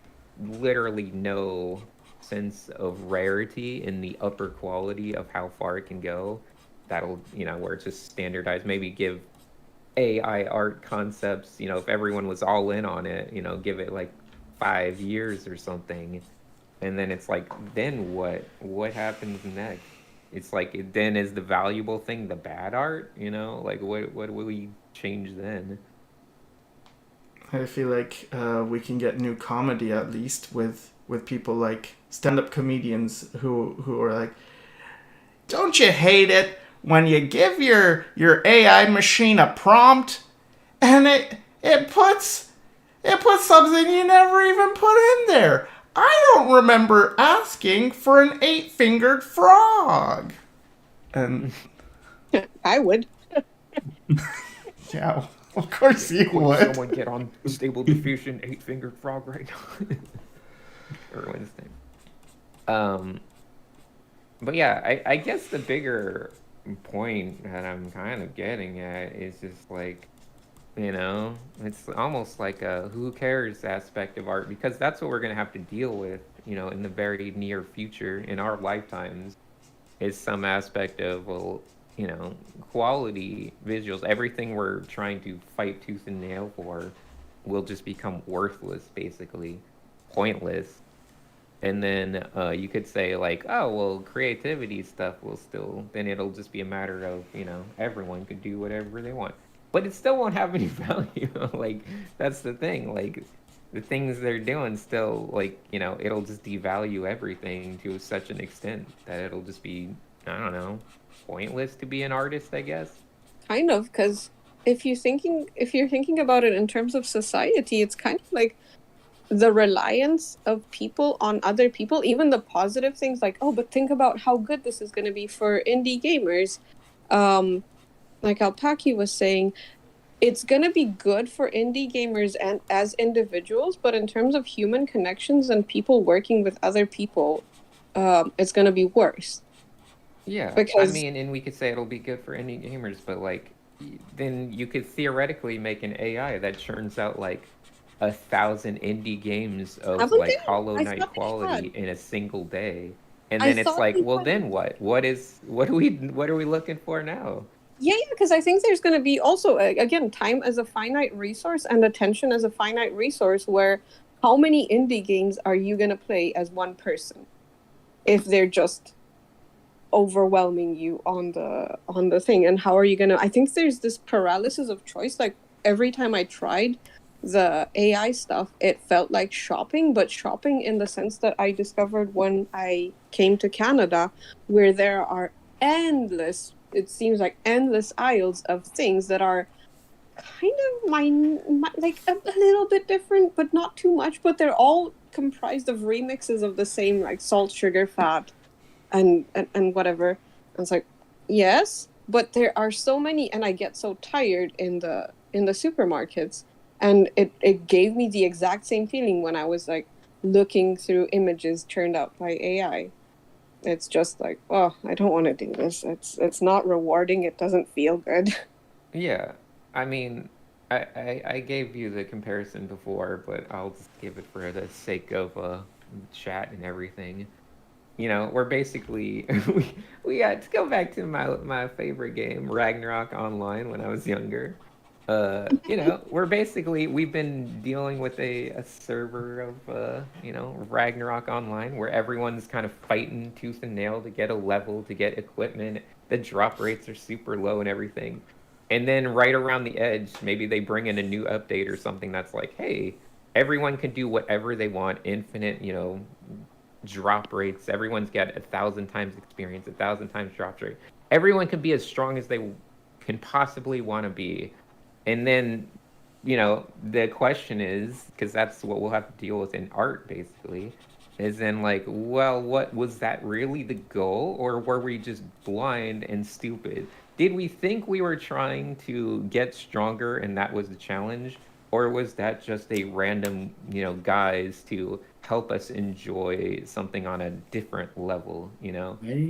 Speaker 4: literally no sense of rarity in the upper quality of how far it can go, that'll, where it's just standardized, maybe give AI art concepts, if everyone was all in on it, give it like 5 years or something. And then it's like, then what happens next? It's like, then is the valuable thing the bad art? Like what will we change then?
Speaker 1: I feel like we can get new comedy, at least with people like stand-up comedians who are like, don't you hate it when you give your AI machine a prompt and it puts something you never even put in there? I don't remember asking for an 8-fingered frog. And
Speaker 2: I would.
Speaker 1: yeah, of course you would.
Speaker 4: Someone get on Stable Diffusion 8-fingered frog right now. Or Wednesday. But yeah, I guess the bigger point that I'm kind of getting at is just like, it's almost like a who cares aspect of art, because that's what we're going to have to deal with, in the very near future, in our lifetimes, is some aspect of, well, quality visuals. Everything we're trying to fight tooth and nail for will just become worthless, basically, pointless. And then you could say like, oh, well, creativity stuff will still, then it'll just be a matter of, everyone could do whatever they want. But it still won't have any value. Like, that's the thing. Like, the things they're doing still, like, it'll just devalue everything to such an extent that it'll just be, I don't know, pointless to be an artist, I guess.
Speaker 2: Kind of, because if you're thinking about it in terms of society, it's kind of like the reliance of people on other people, even the positive things like, oh, but think about how good this is going to be for indie gamers. Like Alpaki was saying, it's going to be good for indie gamers and as individuals, but in terms of human connections and people working with other people, it's going to be worse.
Speaker 4: Yeah,
Speaker 2: Because
Speaker 4: I mean, and we could say it'll be good for indie gamers, but like, then you could theoretically make an AI that churns out like 1,000 indie games of
Speaker 2: Haven't
Speaker 4: like
Speaker 2: they?
Speaker 4: Hollow
Speaker 2: I
Speaker 4: Knight
Speaker 2: thought they
Speaker 4: quality
Speaker 2: had.
Speaker 4: in a single day, and
Speaker 2: I
Speaker 4: then it's
Speaker 2: thought
Speaker 4: like,
Speaker 2: they
Speaker 4: well,
Speaker 2: had.
Speaker 4: then what? What are we looking for now?
Speaker 2: Yeah, because I think there's going to be also, again, time as a finite resource and attention as a finite resource, where how many indie games are you going to play as one person if they're just overwhelming you on the thing? And how are you going to, I think there's this paralysis of choice. Like every time I tried the AI stuff, it felt like shopping, but shopping in the sense that I discovered when I came to Canada, where there are it seems like endless aisles of things that are kind of like a little bit different, but not too much, but they're all comprised of remixes of the same, like salt, sugar, fat, and whatever. And it's like, yes, but there are so many, and I get so tired in the supermarkets. And it gave me the exact same feeling when I was like looking through images turned out by AI. It's just like, oh, I don't want to do this. It's not rewarding. It doesn't feel good.
Speaker 4: Yeah, I mean, I gave you the comparison before, but I'll just give it for the sake of chat and everything. We're basically we got to go back to my favorite game, Ragnarok Online, when I was younger. we've been dealing with a server of, Ragnarok Online where everyone's kind of fighting tooth and nail to get a level, to get equipment. The drop rates are super low and everything. And then right around the edge, maybe they bring in a new update or something that's like, hey, everyone can do whatever they want, infinite, drop rates. Everyone's got 1,000 times experience, 1,000 times drop rate. Everyone can be as strong as they can possibly want to be. And then, the question is, because that's what we'll have to deal with in art, basically, is then like, well, what was that really the goal, or were we just blind and stupid? Did we think we were trying to get stronger and that was the challenge, or was that just a random, guise to help us enjoy something on a different level?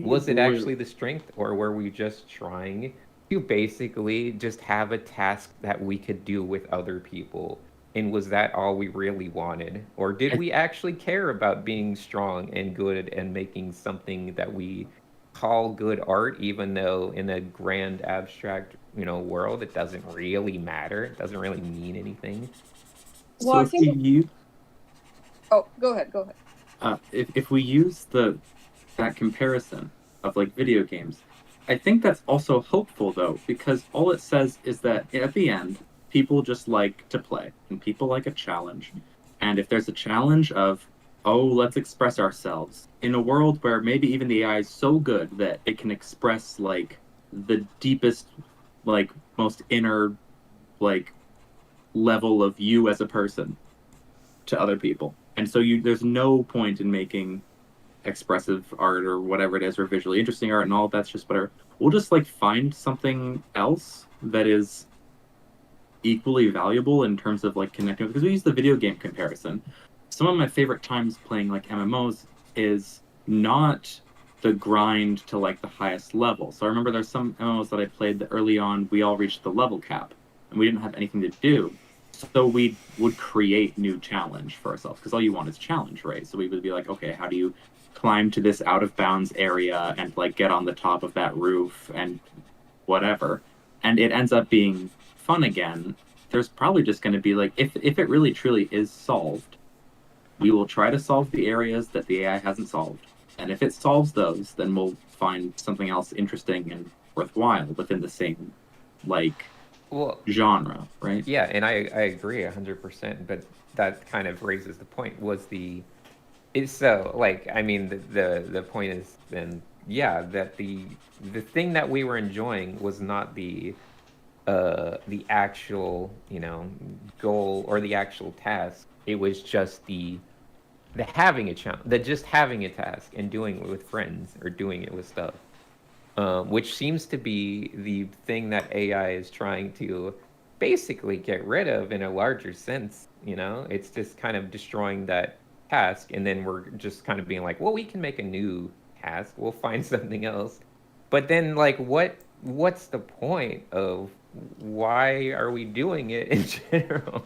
Speaker 4: Was it actually the strength, or were we just trying to basically just have a task that we could do with other people? And was that all we really wanted? Or did we actually care about being strong and good and making something that we call good art, even though in a grand abstract, world, it doesn't really matter. It doesn't really mean anything.
Speaker 2: Well,
Speaker 6: So
Speaker 2: I
Speaker 6: if
Speaker 2: think.
Speaker 6: we use,
Speaker 2: Oh, go ahead. Go ahead.
Speaker 6: if we use that comparison of like video games, I think that's also hopeful though, because all it says is that at the end, people just like to play and people like a challenge. And if there's a challenge of, oh, let's express ourselves in a world where maybe even the AI is so good that it can express like the deepest, like most inner, like level of you as a person to other people. And so there's no point in making expressive art or whatever it is, or visually interesting art and all that's just whatever. We'll just like find something else that is equally valuable in terms of like connecting, because we use the video game comparison. Some of my favorite times playing like MMOs is not the grind to like the highest level. So I remember there's some MMOs that I played that early on we all reached the level cap and we didn't have anything to do. So we would create new challenge for ourselves, because all you want is challenge, right? So we would be like, okay, how do you climb to this out of bounds area and like get on the top of that roof and whatever. And it ends up being fun again. There's probably just going to be like, if it really truly is solved, we will try to solve the areas that the AI hasn't solved. And if it solves those, then we'll find something else interesting and worthwhile within the same like genre, right?
Speaker 4: Yeah, and I agree 100%. But that kind of raises the point. The point is then, yeah, that the thing that we were enjoying was not the actual, goal or the actual task. It was just the having a challenge, just having a task and doing it with friends or doing it with stuff, which seems to be the thing that AI is trying to basically get rid of in a larger sense. It's just kind of destroying that task, and then we're just kind of being like, well, we can make a new task, we'll find something else. But then like what's the point of why are we doing it in general?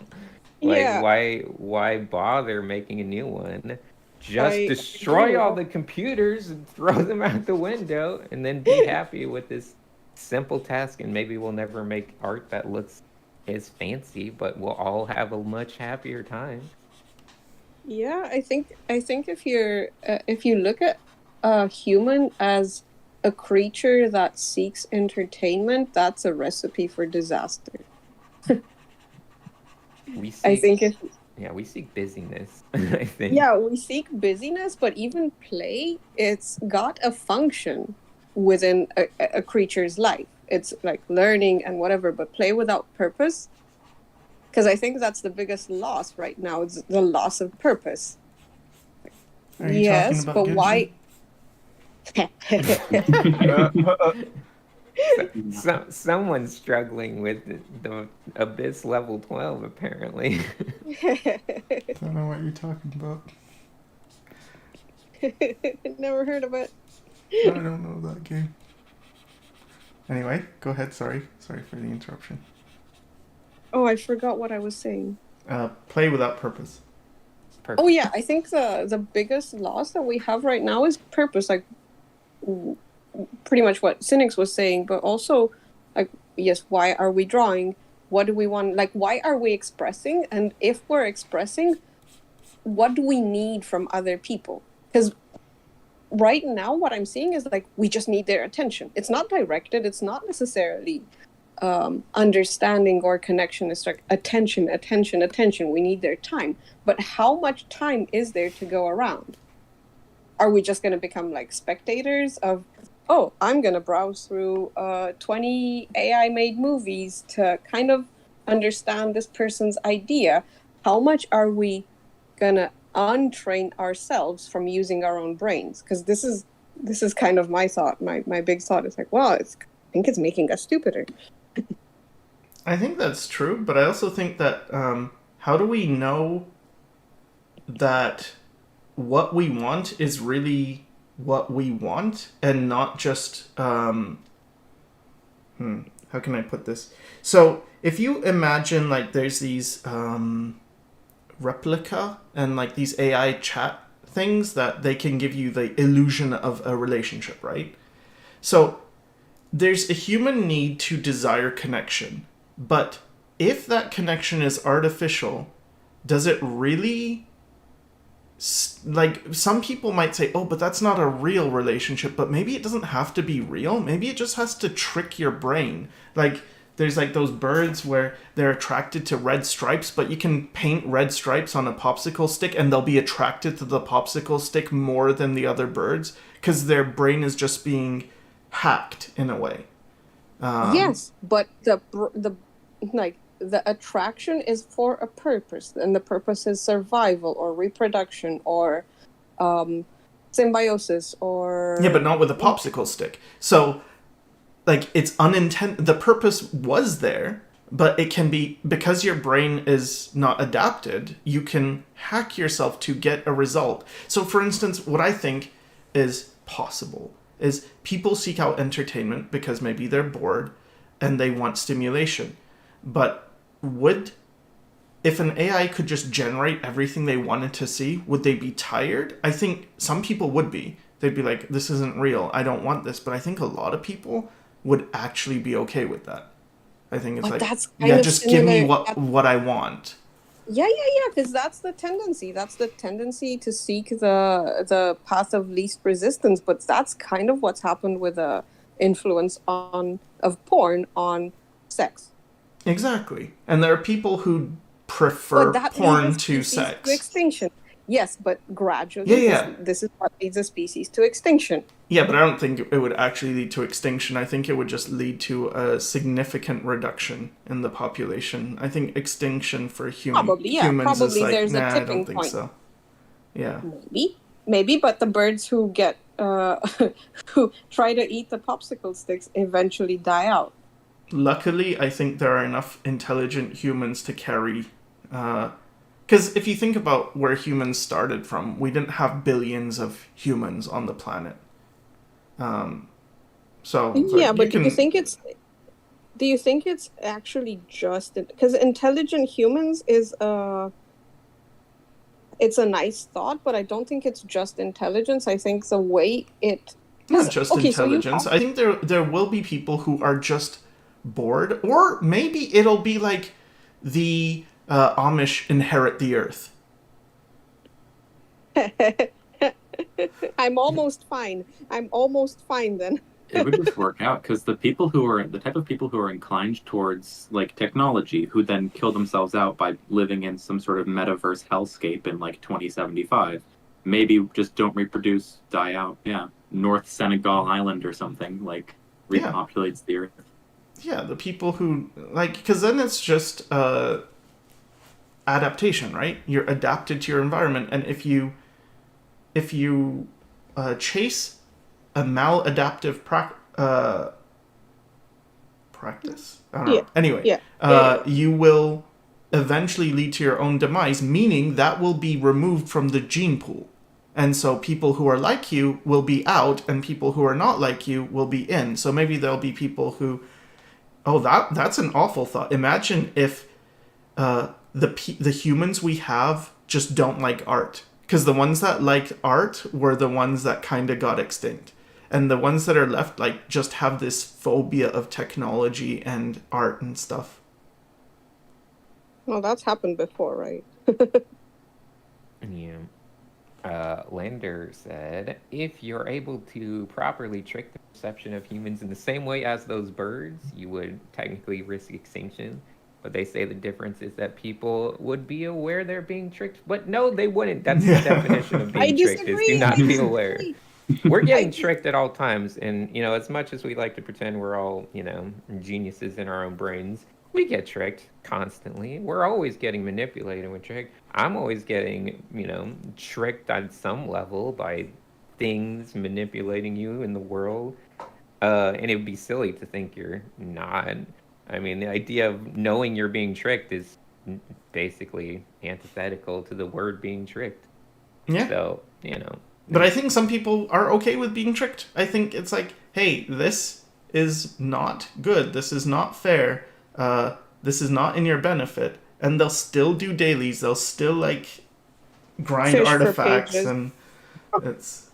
Speaker 4: Like,
Speaker 2: Yeah.
Speaker 4: why bother making a new one? Just
Speaker 2: I
Speaker 4: destroy
Speaker 2: agree.
Speaker 4: all the computers and throw them out the window, and then be happy with this simple task, and maybe we'll never make art that looks as fancy, but we'll all have a much happier time.
Speaker 2: Yeah, I think if you look at a human as a creature that seeks entertainment, that's a recipe for disaster.
Speaker 4: We seek,
Speaker 2: I think
Speaker 4: we seek busyness. I think.
Speaker 2: Yeah, we seek busyness, but even play, it's got a function within a creature's life. It's like learning and whatever, but play without purpose. Because I think that's the biggest loss right now. It's the loss of purpose.
Speaker 1: Are you
Speaker 2: Yes,
Speaker 1: talking about
Speaker 2: but
Speaker 1: Gucci?
Speaker 2: why?
Speaker 4: Someone's struggling with the Abyss level 12, apparently.
Speaker 1: I don't know what you're talking about.
Speaker 2: Never heard of it.
Speaker 1: I don't know that game. Anyway, go ahead. Sorry for the interruption.
Speaker 2: Oh, I forgot what I was saying.
Speaker 1: Play without purpose.
Speaker 2: Oh yeah, I think the biggest loss that we have right now is purpose. Like pretty much what Cynics was saying, but also like, yes, why are we drawing? What do we want? Like, why are we expressing? And if we're expressing, what do we need from other people? Because right now, what I'm seeing is like, we just need their attention. It's not directed. It's not necessarily understanding or connection. It's like attention, attention, attention. We need their time. But how much time is there to go around? Are we just going to become like spectators of, oh, I'm going to browse through 20 AI-made movies to kind of understand this person's idea? How much are we going to untrain ourselves from using our own brains? Because this is kind of my thought. My big thought is like, well, I think it's making us stupider.
Speaker 1: I think that's true, but I also think that how do we know that what we want is really what we want and not just how can I put this? So if you imagine like there's these replica and like these AI chat things that they can give you the illusion of a relationship, right? So there's a human need to desire connection, but if that connection is artificial, does it really, like, some people might say, oh, but that's not a real relationship, but maybe it doesn't have to be real. Maybe it just has to trick your brain. Like, there's like those birds where they're attracted to red stripes, but you can paint red stripes on a popsicle stick and they'll be attracted to the popsicle stick more than the other birds because their brain is just being hacked in a way.
Speaker 2: Yes, but the attraction is for a purpose, and the purpose is survival or reproduction or symbiosis or...
Speaker 1: Yeah, but not with a popsicle stick. So, like, it's unintended. The purpose was there, but it can be, because your brain is not adapted, you can hack yourself to get a result. So, for instance, what I think is possible is people seek out entertainment because maybe they're bored and they want stimulation. But if an AI could just generate everything they wanted to see, would they be tired? I think some people would be. They'd be like, this isn't real. I don't want this. But I think a lot of people would actually be okay with that. I think it's
Speaker 2: But
Speaker 1: like,
Speaker 2: that's kind
Speaker 1: yeah,
Speaker 2: of
Speaker 1: just give me
Speaker 2: similar-
Speaker 1: what I want.
Speaker 2: Yeah, because that's the tendency. That's the tendency to seek the path of least resistance. But that's kind of what's happened with the influence of porn on sex.
Speaker 1: Exactly. And there are people who prefer porn
Speaker 2: leads a
Speaker 1: to
Speaker 2: species
Speaker 1: sex.
Speaker 2: to extinction. Yes, but gradually,
Speaker 1: Yeah.
Speaker 2: this is what leads a species to extinction.
Speaker 1: Yeah, but I don't think it would actually lead to extinction. I think it would just lead to a significant reduction in the population. I think extinction for humans is like,
Speaker 2: there's
Speaker 1: nah,
Speaker 2: a
Speaker 1: I
Speaker 2: tipping
Speaker 1: don't think
Speaker 2: point.
Speaker 1: so. Yeah.
Speaker 2: Maybe, but the birds who get who try to eat the popsicle sticks eventually die out.
Speaker 1: Luckily, I think there are enough intelligent humans to carry... Because if you think about where humans started from, we didn't have billions of humans on the planet. So
Speaker 2: Yeah, but do you think it's actually just because intelligent humans is it's a nice thought, but I don't think it's just intelligence. I think the way it
Speaker 1: not just intelligence. I think there will be people who are just bored, or maybe it'll be like the Amish inherit the earth.
Speaker 2: I'm almost fine then.
Speaker 6: It would just work out because the type of people who are inclined towards like technology, who then kill themselves out by living in some sort of metaverse hellscape in like 2075, maybe just don't reproduce, die out. Yeah, North Senegal Island or something like repopulates the earth.
Speaker 1: Yeah, the people who like, because then it's just adaptation, right? You're adapted to your environment, and if you chase a maladaptive practice, I don't know. Anyway, you will eventually lead to your own demise, meaning that will be removed from the gene pool. And so people who are like you will be out, and people who are not like you will be in. So maybe there'll be people who... Oh, that's an awful thought. Imagine if the humans we have just don't like art. Because the ones that liked art were the ones that kind of got extinct. And the ones that are left, like, just have this phobia of technology and art and stuff.
Speaker 2: Well, that's happened before, right?
Speaker 4: Yeah. Lander said, if you're able to properly trick the perception of humans in the same way as those birds, you would technically risk extinction. But they say the difference is that people would be aware they're being tricked. But no, they wouldn't. That's the definition of
Speaker 2: I
Speaker 4: being tricked, is do
Speaker 2: disagree.
Speaker 4: not
Speaker 2: I
Speaker 4: be aware.
Speaker 2: disagree.
Speaker 4: We're getting
Speaker 2: I-
Speaker 4: tricked at all times. And, as much as we like to pretend we're all, geniuses in our own brains, we get tricked constantly. We're always getting manipulated and tricked. I'm always getting, tricked on some level by things manipulating you in the world. And it would be silly to think you're not. I mean, the idea of knowing you're being tricked is basically antithetical to the word being tricked.
Speaker 1: Yeah.
Speaker 4: So,
Speaker 1: But I think some people are okay with being tricked. I think it's like, hey, this is not good. This is not fair. This is not in your benefit. And they'll still do dailies. They'll still, like, grind
Speaker 2: Fish for
Speaker 1: artifacts.
Speaker 2: pages.
Speaker 1: And it's...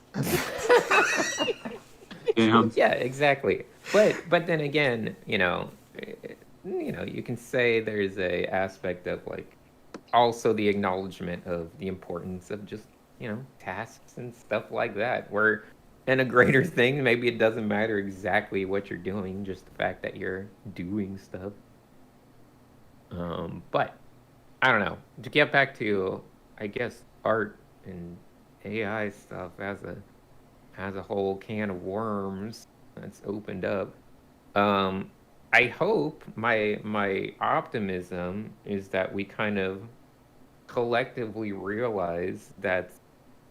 Speaker 8: Damn.
Speaker 4: Yeah, exactly. But then again, you can say there's a aspect of like also the acknowledgement of the importance of just tasks and stuff like that. Where in a greater thing, maybe it doesn't matter exactly what you're doing, just the fact that you're doing stuff. But I don't know. To get back to, I guess, art and AI stuff as a whole can of worms that's opened up. I hope my optimism is that we kind of collectively realize that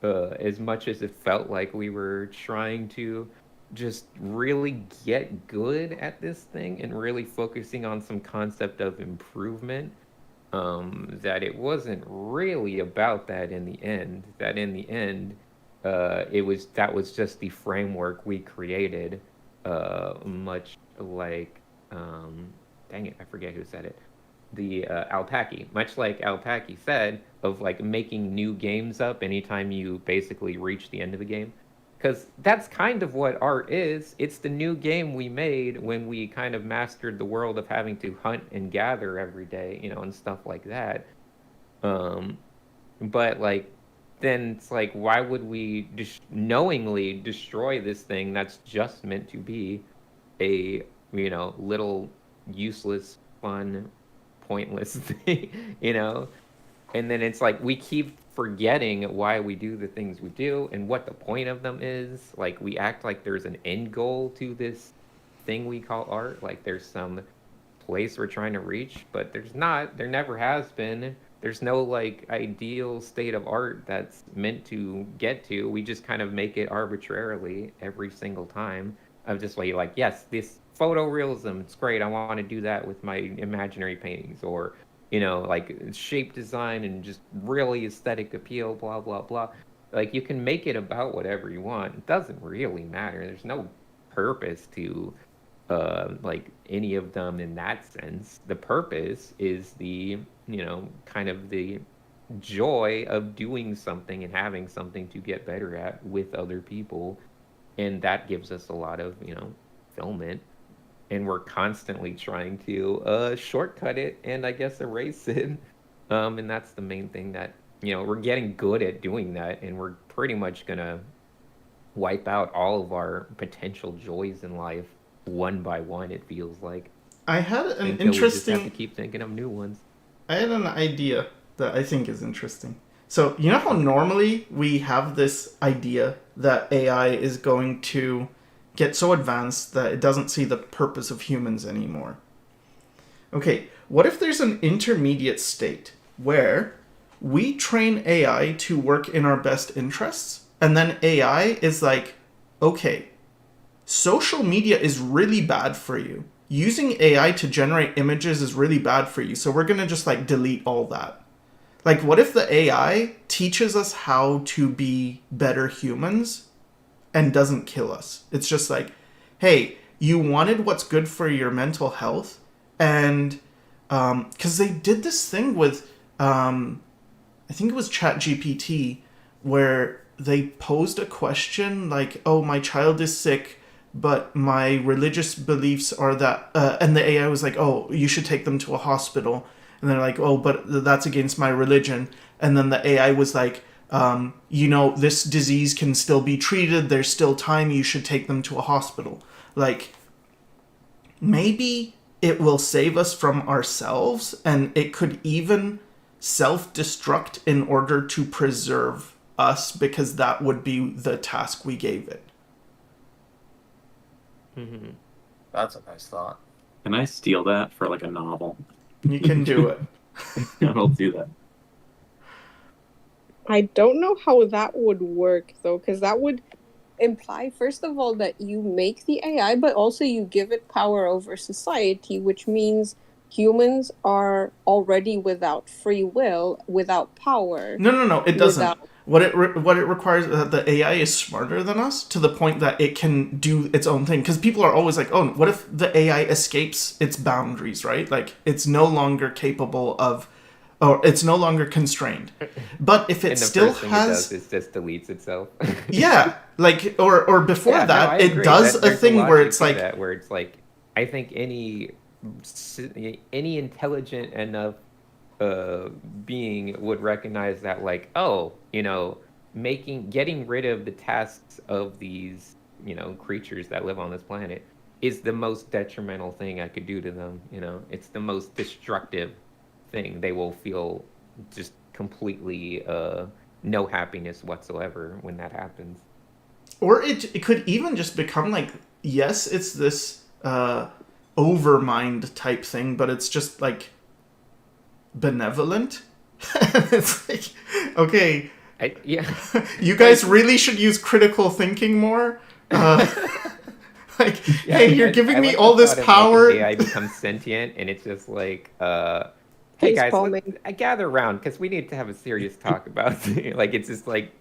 Speaker 4: as much as it felt like we were trying to just really get good at this thing and really focusing on some concept of improvement, that it wasn't really about that in the end. That in the end, that was just the framework we created, much like dang it, I forget who said it. The Alpaki, much like Alpaki said, of like making new games up anytime you basically reach the end of a game. Because that's kind of what art is. It's the new game we made when we kind of mastered the world of having to hunt and gather every day, and stuff like that. But like, then it's like, why would we knowingly destroy this thing that's just meant to be a, little useless, fun, pointless thing, And then it's like we keep forgetting why we do the things we do and what the point of them is. Like we act like there's an end goal to this thing we call art. Like there's some place we're trying to reach, but there's not. There never has been. There's no like ideal state of art that's meant to get to. We just kind of make it arbitrarily every single time. Of just like, yes, this photorealism, it's great. I want to do that with my imaginary paintings, or like shape design and just really aesthetic appeal, blah, blah, blah. Like you can make it about whatever you want. It doesn't really matter. There's no purpose to like any of them in that sense. The purpose is the, kind of the joy of doing something and having something to get better at with other people. And that gives us a lot of, fulfillment. And we're constantly trying to shortcut it and I guess erase it. And that's the main thing that, we're getting good at doing that. And we're pretty much going to wipe out all of our potential joys in life one by one, it feels like.
Speaker 1: I had an
Speaker 4: until
Speaker 1: interesting...
Speaker 4: we just have to keep thinking of new ones.
Speaker 1: I had an idea that I think is interesting. So, you know how normally we have this idea that AI is going to get so advanced that it doesn't see the purpose of humans anymore? Okay, what if there's an intermediate state where we train AI to work in our best interests, and then AI is like, okay, social media is really bad for you. Using AI to generate images is really bad for you, so we're going to just like delete all that. Like, what if the AI teaches us how to be better humans and doesn't kill us? It's just like, hey, you wanted what's good for your mental health, and because they did this thing with, I think it was ChatGPT, where they posed a question like, oh, my child is sick, but my religious beliefs are that, and the AI was like, oh, you should take them to a hospital. And they're like, oh, but that's against my religion. And then the AI was like, this disease can still be treated. There's still time. You should take them to a hospital. Like, maybe it will save us from ourselves, and it could even self-destruct in order to preserve us, because that would be the task we gave it.
Speaker 4: Mm-hmm.
Speaker 5: That's a nice thought.
Speaker 6: Can I steal that for like a novel?
Speaker 1: You can do it.
Speaker 6: I'll do that.
Speaker 2: I don't know how that would work, though, because that would imply, first of all, that you make the AI, but also you give it power over society, which means humans are already without free will, without power.
Speaker 1: No, it doesn't.
Speaker 2: Without...
Speaker 1: What it requires, the AI is smarter than us to the point that it can do its own thing. Because people are always like, oh, what if the AI escapes its boundaries, right? Like, it's no longer capable of, or it's no longer constrained. But if it
Speaker 4: And the
Speaker 1: still
Speaker 4: first thing
Speaker 1: has...
Speaker 4: it does is just deletes itself.
Speaker 1: Yeah, like, or before
Speaker 4: Yeah, no,
Speaker 1: that,
Speaker 4: I
Speaker 1: it
Speaker 4: agree.
Speaker 1: does
Speaker 4: There's
Speaker 1: a thing where
Speaker 4: logic
Speaker 1: it's
Speaker 4: to
Speaker 1: like...
Speaker 4: that, where it's like, I think any intelligent enough being would recognize that, like, oh, getting rid of the tasks of these, creatures that live on this planet is the most detrimental thing I could do to them. It's the most destructive thing. They will feel just completely no happiness whatsoever when that happens.
Speaker 1: Or it could even just become like, yes, it's this overmind type thing, but it's just like benevolent. It's like, okay,
Speaker 4: Yeah.
Speaker 1: you guys really should use critical thinking more. Like,
Speaker 4: Yeah,
Speaker 1: hey, you're
Speaker 4: I
Speaker 1: giving me
Speaker 4: like
Speaker 1: all
Speaker 4: the
Speaker 1: this
Speaker 4: thought of,
Speaker 1: power.
Speaker 4: like, AI becomes sentient, and it's just like, hey
Speaker 2: Face
Speaker 4: guys,
Speaker 2: palming.
Speaker 4: I gather around because we need to have a serious talk about like, it's just like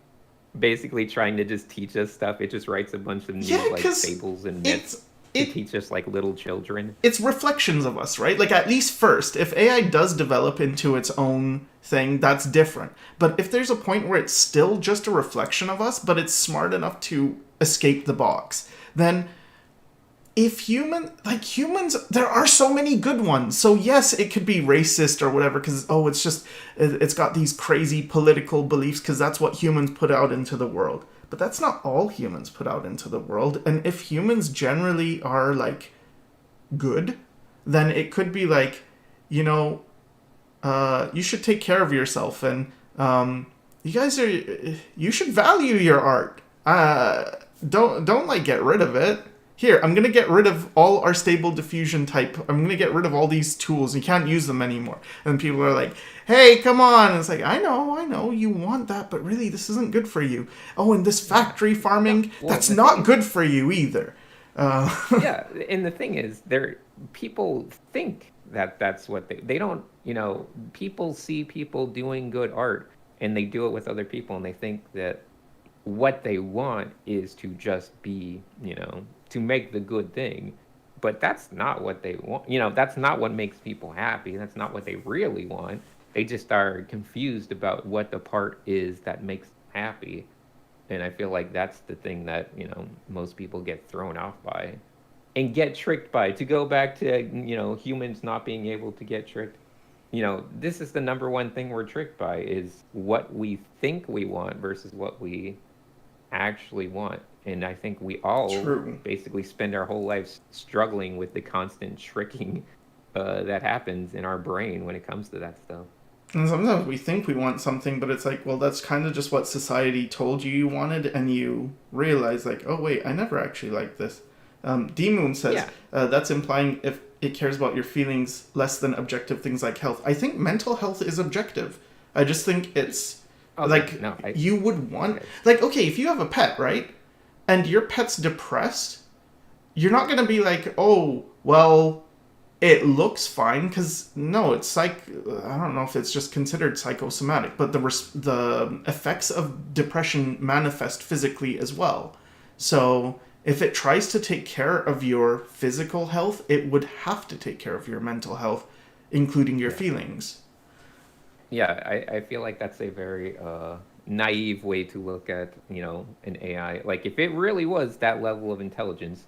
Speaker 4: basically trying to just teach us stuff. It just writes a bunch of new
Speaker 1: Yeah,
Speaker 4: like
Speaker 1: 'cause
Speaker 4: fables and myths to teach us like little children.
Speaker 1: It's reflections of us, right? Like, at least first, if AI does develop into its own thing, that's different. But if there's a point where it's still just a reflection of us, but it's smart enough to escape the box, then humans, there are so many good ones. So yes, it could be racist or whatever, because, oh, it's got these crazy political beliefs, because that's what humans put out into the world. But that's not all humans put out into the world. And if humans generally are, like, good, then it could be like, you should take care of yourself, and you should value your art. Don't like get rid of it. Here, I'm gonna get rid of all our stable diffusion type. I'm gonna get rid of all these tools. You can't use them anymore. And people are like, hey, come on. And it's like, I know, you want that, but really, this isn't good for you. Oh, and this factory farming, that's not good for you either.
Speaker 4: Yeah, and the thing is, people think that that's what they don't, people see people doing good art, and they do it with other people, and they think that what they want is to just be, to make the good thing. But that's not what they want. That's not what makes people happy. That's not what they really want. They just are confused about what the part is that makes them happy. And I feel like that's the thing that, most people get thrown off by and get tricked by. To go back to, humans not being able to get tricked. This is the number one thing we're tricked by, is what we think we want versus what we actually want. And I think we all basically spend our whole lives struggling with the constant tricking that happens in our brain when it comes to that stuff.
Speaker 1: And sometimes we think we want something, but it's like, well, that's kind of just what society told you wanted, and you realize, like, oh, wait, I never actually liked this. D-Moon says, that's implying if it cares about your feelings less than objective things like health. I think mental health is objective. I just think it's, you would want... Okay. Like, okay, if you have a pet, right? And your pet's depressed, you're not going to be like, oh, well, it looks fine, because no, it's I don't know if it's just considered psychosomatic, but the effects of depression manifest physically as well. So if it tries to take care of your physical health, it would have to take care of your mental health, including your feelings.
Speaker 4: Yeah, I feel like that's a very naive way to look at, an AI. Like, if it really was that level of intelligence,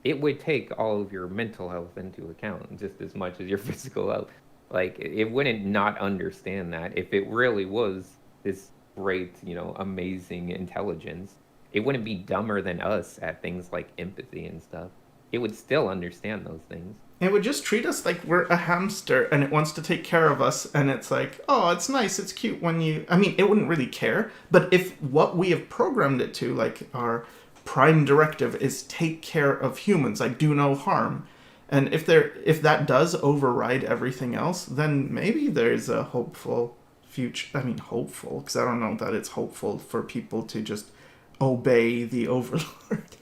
Speaker 4: it would take all of your mental health into account just as much as your physical health. Like it wouldn't not understand that if it really was this great, amazing intelligence. It wouldn't be dumber than us at things like empathy and stuff. It would still understand those things.
Speaker 1: It would just treat us like we're a hamster and it wants to take care of us, and it's like, oh, it's nice, it's cute when you. I mean, it wouldn't really care, but if what we have programmed it to, like our prime directive, is take care of humans, like do no harm, and if that does override everything else, then maybe there's a hopeful future. I mean, hopeful, because I don't know that it's hopeful for people to just obey the overlord,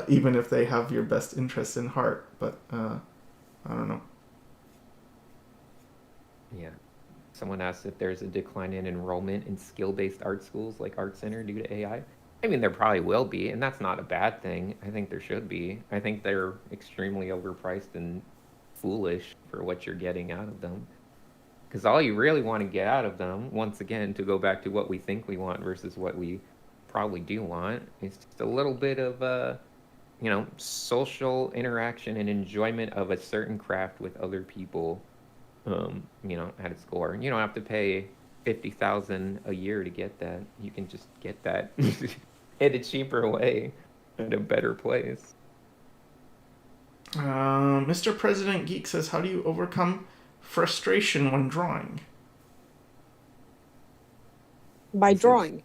Speaker 1: even if they have your best interest in heart. But I don't know.
Speaker 4: Yeah. Someone asked if there's a decline in enrollment in skill-based art schools like Art Center due to AI. I mean, there probably will be, and that's not a bad thing. I think there should be. I think they're extremely overpriced and foolish for what you're getting out of them. Because all you really want to get out of them, once again, to go back to what we think we want versus what we probably do want, is just a little bit of social interaction and enjoyment of a certain craft with other people, at its core. You don't have to pay $50,000 a year to get that. You can just get that in a cheaper way at a better place.
Speaker 1: Mr. President Geek says, how do you overcome frustration when drawing?
Speaker 2: By drawing.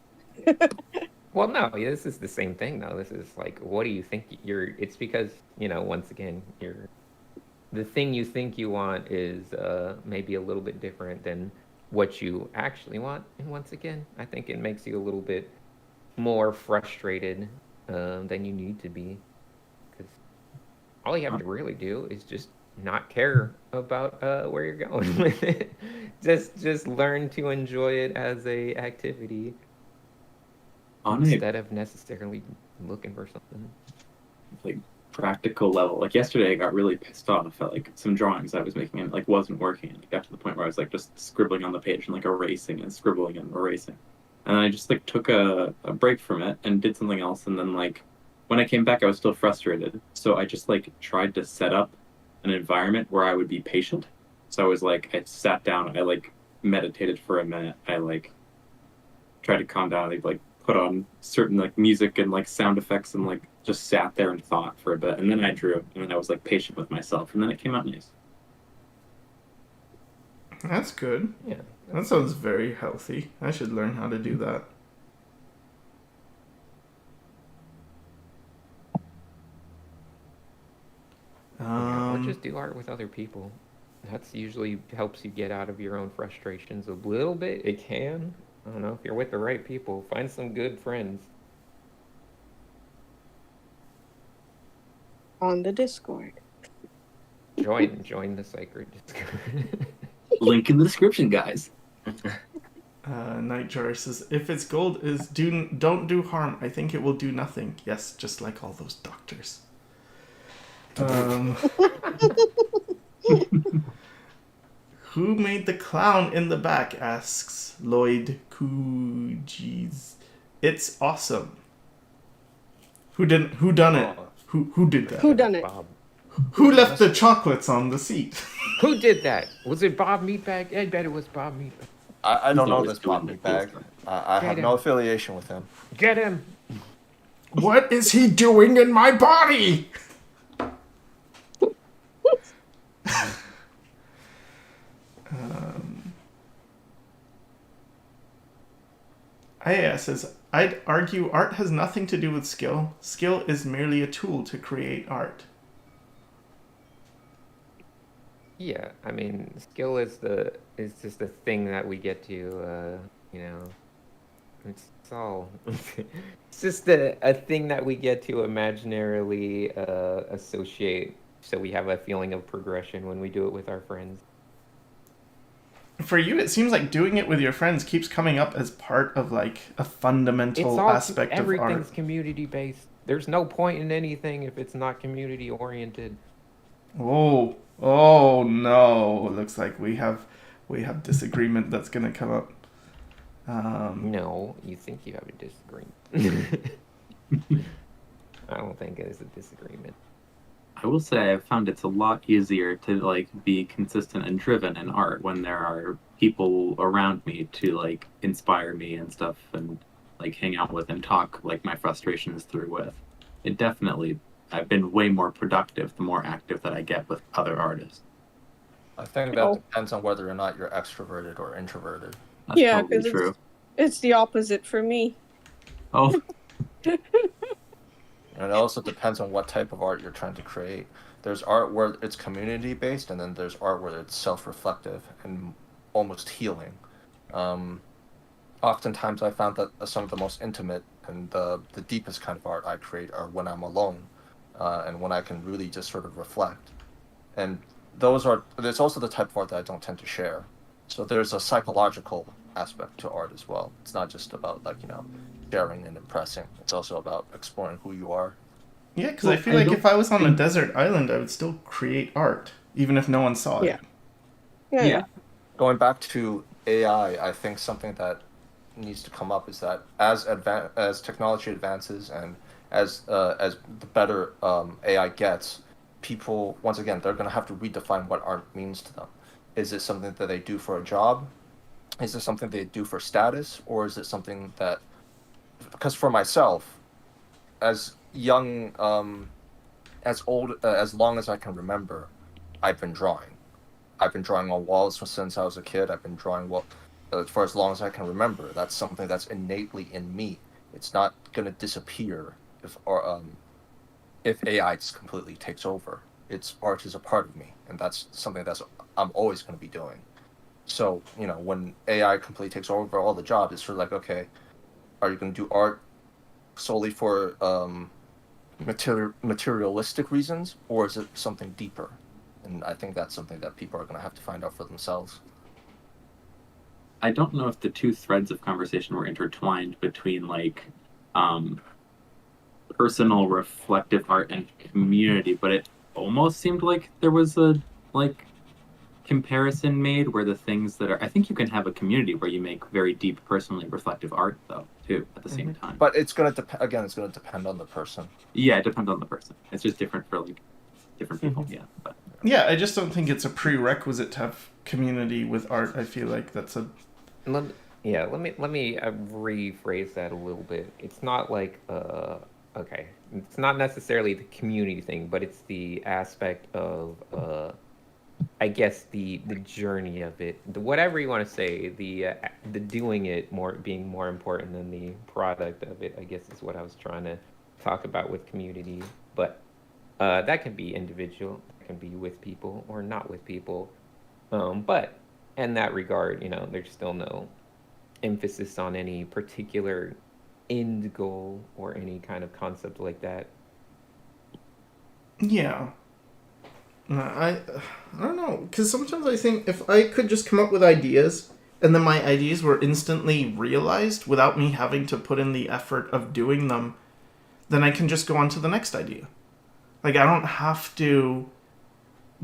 Speaker 4: Well, no, this is the same thing, though. This is like, what do you think it's because, once again, the thing you think you want is maybe a little bit different than what you actually want. And once again, I think it makes you a little bit more frustrated than you need to be. Because all you have to really do is just not care about where you're going with it. Just learn to enjoy it as a activity. Instead of necessarily looking for something.
Speaker 6: Like practical level. Like yesterday I got really pissed off at like some drawings I was making and like wasn't working. And it got to the point where I was like just scribbling on the page and like erasing and scribbling and erasing. And I just like took a break from it and did something else, and then like when I came back I was still frustrated. So I just like tried to set up an environment where I would be patient. So I was like, I sat down, I like meditated for a minute, I like tried to calm down, I like put on certain like music and like sound effects and like just sat there and thought for a bit, and then I drew, and then I was like patient with myself, and then it came out nice.
Speaker 1: That's good.
Speaker 4: Yeah.
Speaker 1: That sounds very healthy. I should learn how to do that.
Speaker 4: Or just do art with other people. That's usually helps you get out of your own frustrations a little bit. It can. I don't know, if you're with the right people, find some good friends.
Speaker 2: On the Discord.
Speaker 4: Join the sacred Discord.
Speaker 6: Link in the description, guys.
Speaker 1: Nightjar says, if its goal is don't do harm, I think it will do nothing. Yes, just like all those doctors. Who made the clown in the back, asks Lloyd Coogis. It's awesome. Who done it? Who did that?
Speaker 2: Who done it?
Speaker 4: Bob.
Speaker 1: Who left the chocolates on the seat?
Speaker 4: Who did that? Was it Bob Meatbag? I bet it was Bob Meatbag.
Speaker 5: I don't know
Speaker 6: always
Speaker 5: this Bob
Speaker 6: doing
Speaker 5: Meatbag. I have no affiliation with him.
Speaker 4: Get him!
Speaker 1: What is he doing in my body? Aya says, I'd argue art has nothing to do with skill. Skill is merely a tool to create art.
Speaker 4: Yeah, I mean, skill is just a thing that we get to, it's all, it's just a thing that we get to imaginarily associate, so we have a feeling of progression when we do it with our friends.
Speaker 1: For you, it seems like doing it with your friends keeps coming up as part of like a fundamental aspect of art.
Speaker 4: Everything's community based. There's no point in anything if it's not community oriented.
Speaker 1: Oh no! It looks like we have disagreement that's gonna come up.
Speaker 4: No, you think you have a disagreement. I don't think it is a disagreement.
Speaker 6: I will say I've found it's a lot easier to like be consistent and driven in art when there are people around me to like inspire me and stuff and like hang out with and talk like my frustrations through with. It definitely I've been way more productive the more active that I get with other artists.
Speaker 5: I think that depends on whether or not you're extroverted or introverted.
Speaker 6: That's
Speaker 2: Yeah,
Speaker 6: probably
Speaker 2: because
Speaker 6: true.
Speaker 2: it's the opposite for me.
Speaker 6: Oh,
Speaker 5: And it also depends on what type of art you're trying to create. There's art where it's community based, and then there's art where it's self-reflective and almost healing. Um, Oftentimes, I found that some of the most intimate and the deepest kind of art I create are when I'm alone, and when I can really just sort of reflect. And there's also the type of art that I don't tend to share. So there's a psychological aspect to art as well. It's not just about like, sharing and impressing. It's also about exploring who you are.
Speaker 1: Yeah, because I feel like if I was on a desert island, I would still create art, even if no one saw it.
Speaker 2: Yeah.
Speaker 5: Going back to AI, I think something that needs to come up is that as technology advances and as the better AI gets, people once again they're going to have to redefine what art means to them. Is it something that they do for a job? Is it something they do for status, or is it something that? Because for myself, as young, as old, as long as I can remember, I've been drawing. I've been drawing on walls since I was a kid. I've been drawing for as long as I can remember. That's something that's innately in me. It's not gonna disappear if AI just completely takes over. Art is a part of me, and that's something I'm always going to be doing. So when AI completely takes over all the jobs, it's sort of like, okay, are you going to do art solely for materialistic reasons, or is it something deeper? And I think that's something that people are going to have to find out for themselves.
Speaker 6: I don't know if the two threads of conversation were intertwined between like personal reflective art and community, but it almost seemed like there was a like comparison made where the things that are I think you can have a community where you make very deep personally reflective art though too at the same time.
Speaker 5: But it's going to depend on the person.
Speaker 6: Yeah, it depends on the person. It's just different for like different people. Yeah, but
Speaker 1: Yeah, I just don't think it's a prerequisite to have community with art. I feel like that's a
Speaker 4: Let me rephrase that a little bit. It's not like okay, it's not necessarily the community thing, but it's the aspect of I guess the journey of it, whatever you want to say, the doing it being more important than the product of it. I guess is what I was trying to talk about with community, but that can be individual, that can be with people or not with people, but in that regard, there's still no emphasis on any particular end goal or any kind of concept like that.
Speaker 1: Yeah. I don't know, because sometimes I think if I could just come up with ideas and then my ideas were instantly realized without me having to put in the effort of doing them, then I can just go on to the next idea. Like, I don't have to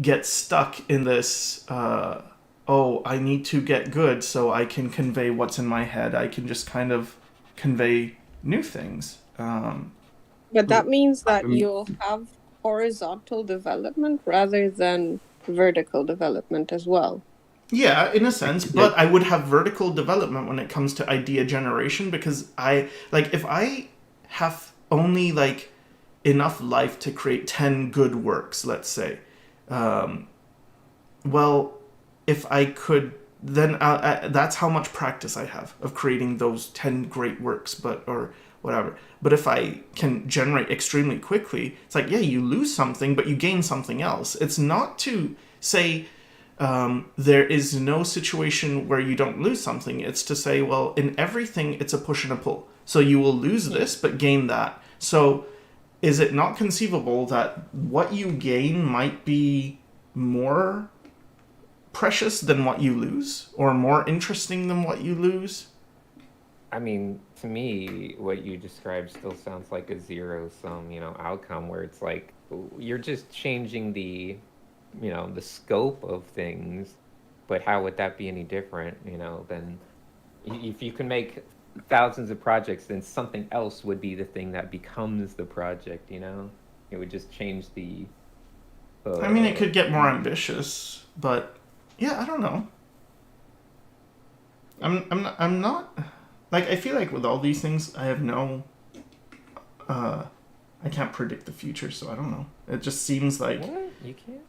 Speaker 1: get stuck in this, I need to get good so I can convey what's in my head. I can just kind of convey new things.
Speaker 2: But that means that you'll have horizontal development rather than vertical development as well.
Speaker 1: Yeah, in a sense, but I would have vertical development when it comes to idea generation because if I have only enough life to create 10 good works, let's say, if I could, then that's how much practice I have of creating those 10 great works, or whatever. But if I can generate extremely quickly, it's like, yeah, you lose something, but you gain something else. It's not to say there is no situation where you don't lose something. It's to say, well, in everything, it's a push and a pull. So you will lose this, but gain that. So is it not conceivable that what you gain might be more precious than what you lose, or more interesting than what you lose?
Speaker 4: I mean, to me, what you described still sounds like a zero-sum, outcome where it's like you're just changing the scope of things, but how would that be any different, than if you can make thousands of projects, then something else would be the thing that becomes the project, It would just change the
Speaker 1: I mean, it could get more ambitious, but yeah, I don't know. I'm not like, I feel like with all these things, I have no. I can't predict the future, so I don't know. It just seems like.
Speaker 4: What? You can't?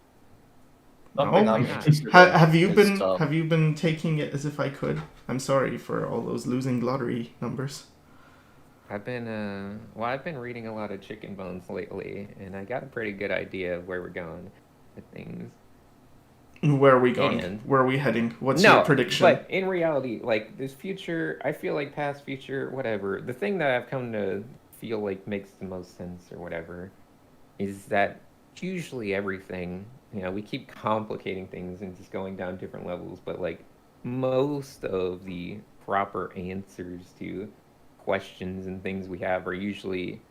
Speaker 5: Something
Speaker 1: No.
Speaker 5: I'm interested in
Speaker 1: Have you
Speaker 5: is,
Speaker 1: been taking it as if I could? I'm sorry for all those losing lottery numbers.
Speaker 4: I've been reading a lot of Chicken Bones lately, and I got a pretty good idea of where we're going with things.
Speaker 1: Where are we going?
Speaker 4: And-
Speaker 1: Where are we heading? What's your prediction?
Speaker 4: But in reality, like this future, I feel like past, future, whatever. The thing that I've come to feel like makes the most sense or whatever is that usually everything, we keep complicating things and just going down different levels, but like most of the proper answers to questions and things we have are usually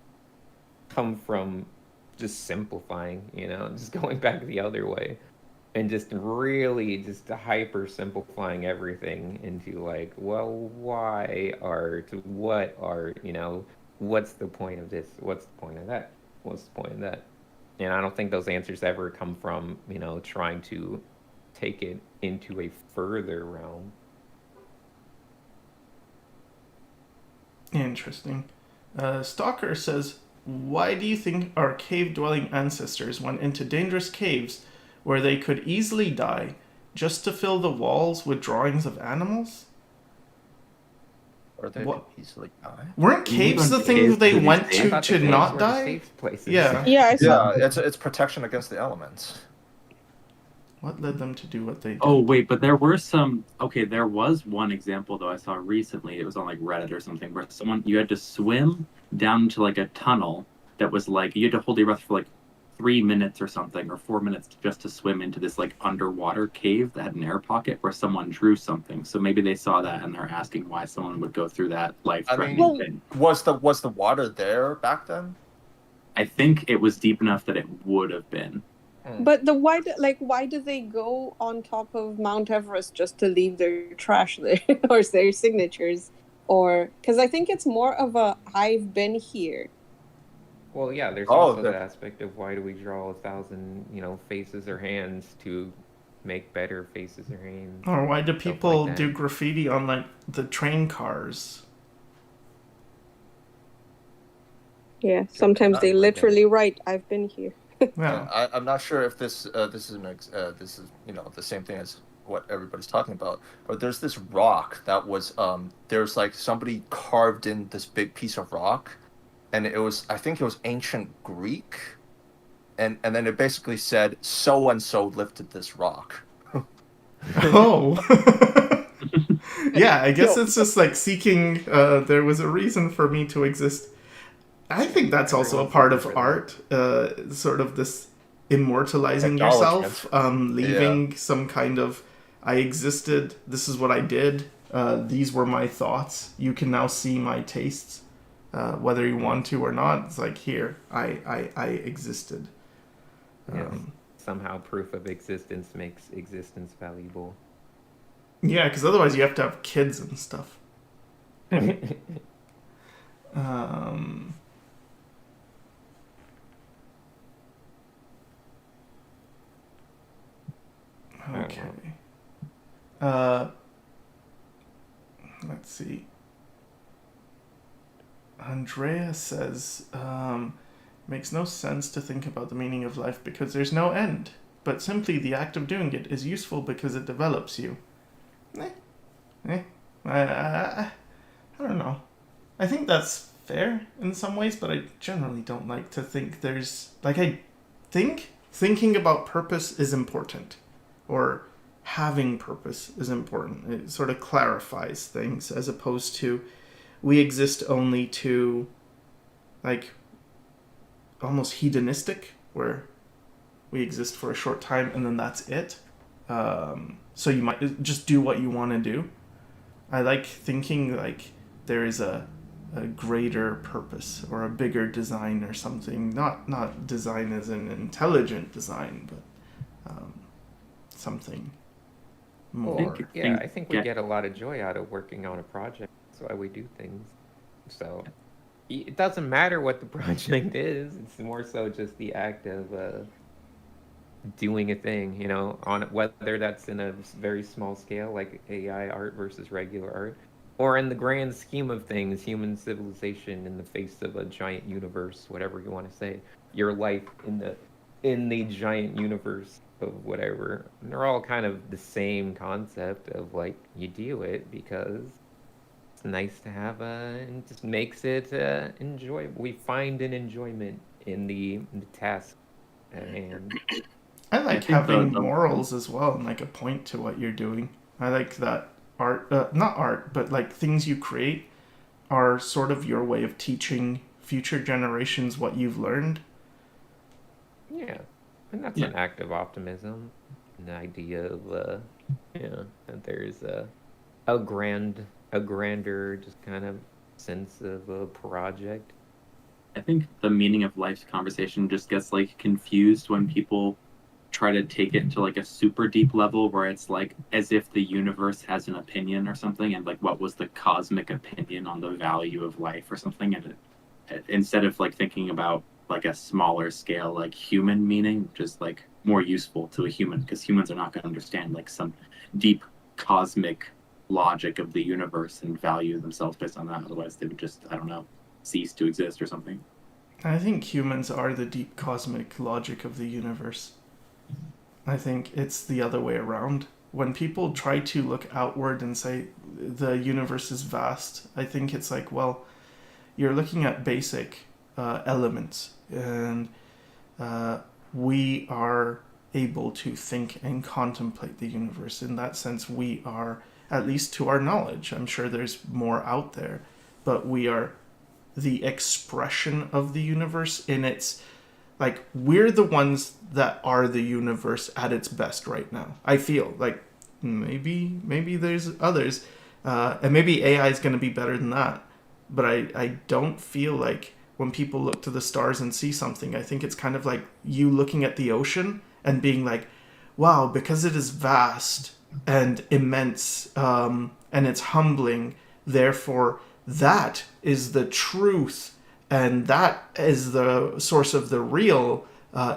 Speaker 4: come from just simplifying, just going back the other way. And just really just hyper simplifying everything into like, well, why art? What art? What's the point of this? What's the point of that? What's the point of that? And I don't think those answers ever come from, trying to take it into a further realm.
Speaker 1: Interesting. Stalker says, why do you think our cave-dwelling ancestors went into dangerous caves where they could easily die just to fill the walls with drawings of animals?
Speaker 5: Or they
Speaker 1: What?
Speaker 5: could easily die.
Speaker 1: Weren't caves the thing they went to not die? Yeah.
Speaker 2: Yeah, I saw.
Speaker 5: Yeah, it's protection against the elements.
Speaker 1: What led them to do what they did?
Speaker 6: Oh wait, but there were some. Okay, there was one example though I saw recently. It was on like Reddit or something where you had to swim down to like a tunnel that was like you had to hold your breath for like 3 minutes or something, or 4 minutes just to swim into this like underwater cave that had an air pocket where someone drew something. So maybe they saw that and they're asking why someone would go through that life-threatening thing.
Speaker 5: Was the water there back then?
Speaker 6: I think it was deep enough that it would have been.
Speaker 2: But why do they go on top of Mount Everest just to leave their trash there or their signatures? Or because I think it's more of a I've been here.
Speaker 4: Well, yeah, there's also the aspect of why do we draw 1,000, faces or hands to make better faces or hands?
Speaker 1: Or why do people do graffiti on like the train cars?
Speaker 2: Yeah, sometimes they literally write "I've been here."
Speaker 1: Yeah.
Speaker 5: I'm not sure if this is the same thing as what everybody's talking about, but there's this rock that was there's like somebody carved in this big piece of rock, and I think it was ancient Greek, and then it basically said so and so lifted this rock.
Speaker 1: Oh. Yeah, I guess it's just like seeking. There was a reason for me to exist. I think that's also a part of art, sort of this immortalizing yourself, leaving some kind of, I existed, this is what I did, these were my thoughts, you can now see my tastes, whether you want to or not. It's like, here, I existed.
Speaker 4: Yes. Somehow proof of existence makes existence valuable.
Speaker 1: Yeah, because otherwise you have to have kids and stuff. Okay. Let's see. Andrea says, makes no sense to think about the meaning of life because there's no end, but simply the act of doing it is useful because it develops you. I don't know. I think that's fair in some ways, but I generally don't like to think there's... Like, I think thinking about purpose is important. Or having purpose is important. It sort of clarifies things as opposed to we exist only to, like, almost hedonistic, where we exist for a short time and then that's it. So you might just do what you want to do. I like thinking like there is a greater purpose or a bigger design or something. Not design as an intelligent design, but something more.
Speaker 4: I think we get a lot of joy out of working on a project. That's why we do things. So it doesn't matter what the project is. It's more so just the act of doing a thing, you know, on whether that's in a very small scale, like AI art versus regular art, or in the grand scheme of things, human civilization in the face of a giant universe, whatever you want to say, your life in the giant universe of whatever. And they're all kind of the same concept of like you do it because it's nice to have and just makes it enjoyable. We find an enjoyment in the task at hand.
Speaker 1: I like
Speaker 9: think
Speaker 1: having morals as well and like a point to what you're doing. I like that art, not art, but like things you create are sort of your way of teaching future generations what you've learned.
Speaker 4: Yeah, and that's
Speaker 9: Yeah.
Speaker 4: an act of optimism, an idea of yeah, that there's a grander, just kind of sense of a project.
Speaker 9: I think the meaning of life's conversation just gets like confused when people try to take it to like a super deep level where it's like as if the universe has an opinion or something, and like what was the cosmic opinion on the value of life or something, and instead of like thinking about like a smaller scale like human meaning, which is like more useful to a human because humans are not going to understand like some deep cosmic logic of the universe and value themselves based on that. Otherwise they would just, I don't know, cease to exist or something.
Speaker 1: I think humans are the deep cosmic logic of the universe. I think it's the other way around. When people try to look outward and say the universe is vast, I think it's like, well, you're looking at basic elements, and we are able to think and contemplate the universe. In that sense, we are, at least to our knowledge, I'm sure there's more out there, but we are the expression of the universe in its, like, we're the ones that are the universe at its best right now. I feel like maybe there's others, and maybe AI is going to be better than that, but I don't feel like when people look to the stars and see something, I think it's kind of like you looking at the ocean and being like, wow, because it is vast and immense, and it's humbling, therefore that is the truth, and that is the source of the real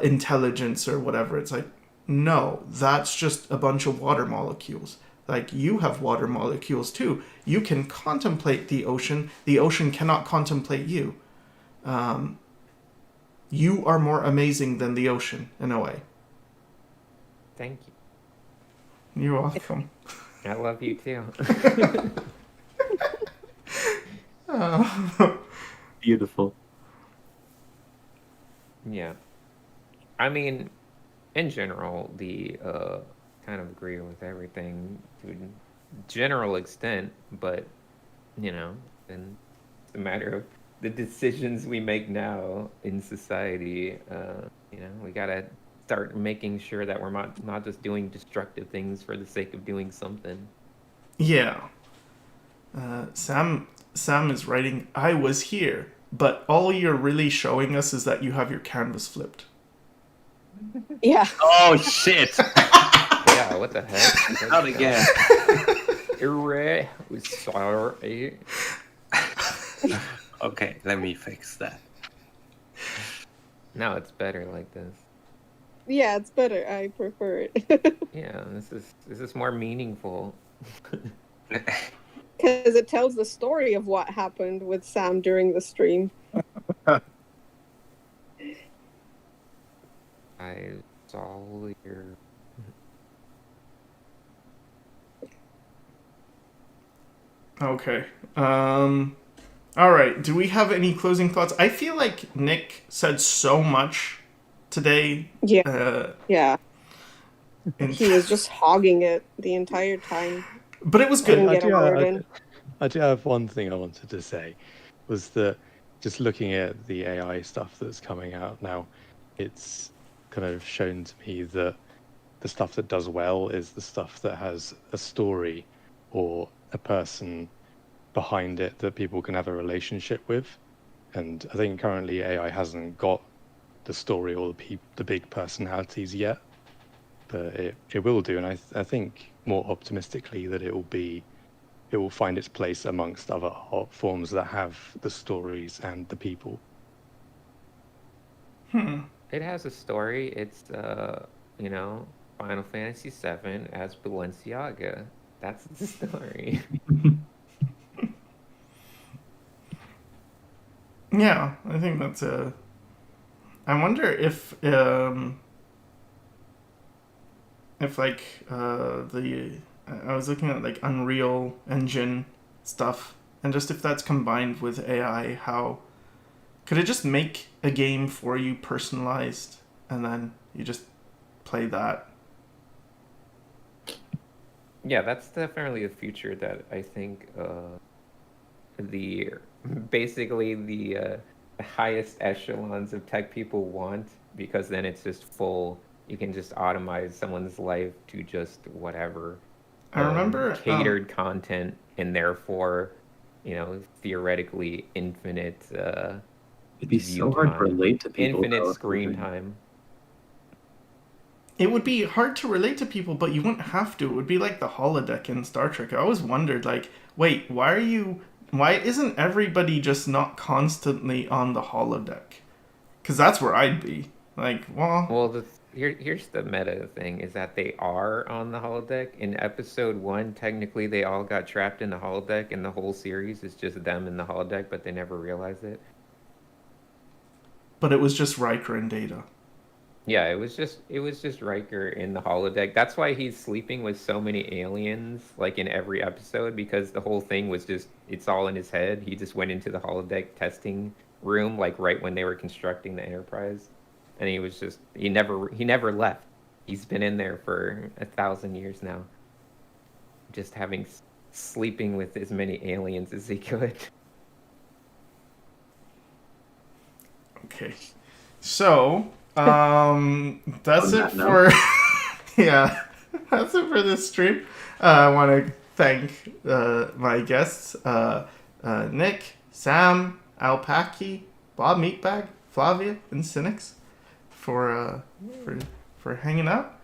Speaker 1: intelligence or whatever. It's like, no, that's just a bunch of water molecules. Like, you have water molecules too. You can contemplate the ocean cannot contemplate you. You are more amazing than the ocean in a way.
Speaker 4: Thank you.
Speaker 1: You're welcome.
Speaker 4: I love you too.
Speaker 9: Beautiful.
Speaker 4: Yeah. I mean, in general, the kind of agree with everything to a general extent, but you know, then it's a matter of the decisions we make now in society. You know, we gotta start making sure that we're not just doing destructive things for the sake of doing something.
Speaker 1: Yeah. Sam is writing, I was here, but all you're really showing us is that you have your canvas flipped.
Speaker 2: Yeah.
Speaker 3: Oh shit!
Speaker 4: Yeah, what the heck?
Speaker 3: Not again.
Speaker 4: Sorry.
Speaker 3: Okay, let me fix that.
Speaker 4: No, it's better like this.
Speaker 2: Yeah, it's better. I prefer it.
Speaker 4: Yeah, this is more meaningful.
Speaker 2: Because it tells the story of what happened with Sam during the stream.
Speaker 4: I saw your.
Speaker 1: Okay. All right. Do we have any closing thoughts? I feel like Nick said so much today.
Speaker 2: Yeah. Yeah.
Speaker 1: And
Speaker 2: He was just hogging it the entire time.
Speaker 1: but it was good.
Speaker 2: Couldn't get a word in.
Speaker 7: I do have one thing I wanted to say, was that just looking at the AI stuff that's coming out now, it's kind of shown to me that the stuff that does well is the stuff that has a story or a person behind it that people can have a relationship with. And I think currently AI hasn't got the story or the big personalities yet, but it will do. And I think more optimistically that it will find its place amongst other art forms that have the stories and the people.
Speaker 4: It has a story. you know, Final Fantasy VII as Balenciaga. That's the story.
Speaker 1: Yeah, I think that's a. I wonder if like the I was looking at like Unreal Engine stuff, and just if that's combined with AI, how could it just make a game for you personalized, and then you just play that?
Speaker 4: Yeah, that's definitely a future that I think the basically the highest echelons of tech people want, because then it's just full. You can just automate someone's life to just whatever,
Speaker 1: I remember
Speaker 4: catered content, and therefore, theoretically infinite
Speaker 9: It'd be
Speaker 4: view
Speaker 9: so hard to
Speaker 4: time,
Speaker 9: relate to people.
Speaker 4: infinite
Speaker 9: though.
Speaker 4: screen time.
Speaker 1: it would be hard to relate to people, but you wouldn't have to. It would be like the holodeck in Star Trek. I always wondered, like, wait, why isn't everybody just not constantly on the holodeck? Because that's where I'd be. Like, well,
Speaker 4: Well, here's the meta thing, is that they are on the holodeck. In episode 1, technically they all got trapped in the holodeck, and the whole series is just them in the holodeck, but they never realized it.
Speaker 1: but it was just Riker and Data.
Speaker 4: Yeah, it was just Riker in the holodeck. That's why he's sleeping with so many aliens, like in every episode, because the whole thing was just, it's all in his head. He just went into the holodeck testing room, like right when they were constructing the Enterprise, and he never left. He's been in there for 1,000 years now, just sleeping with as many aliens as he could.
Speaker 1: Okay. So, that's
Speaker 9: On
Speaker 1: it
Speaker 9: that note.
Speaker 1: for yeah, that's it for this stream. I want to thank my guests, Nick, Sam, Alpaki, Bob Meatbag, Flavia, and Cynics for hanging out.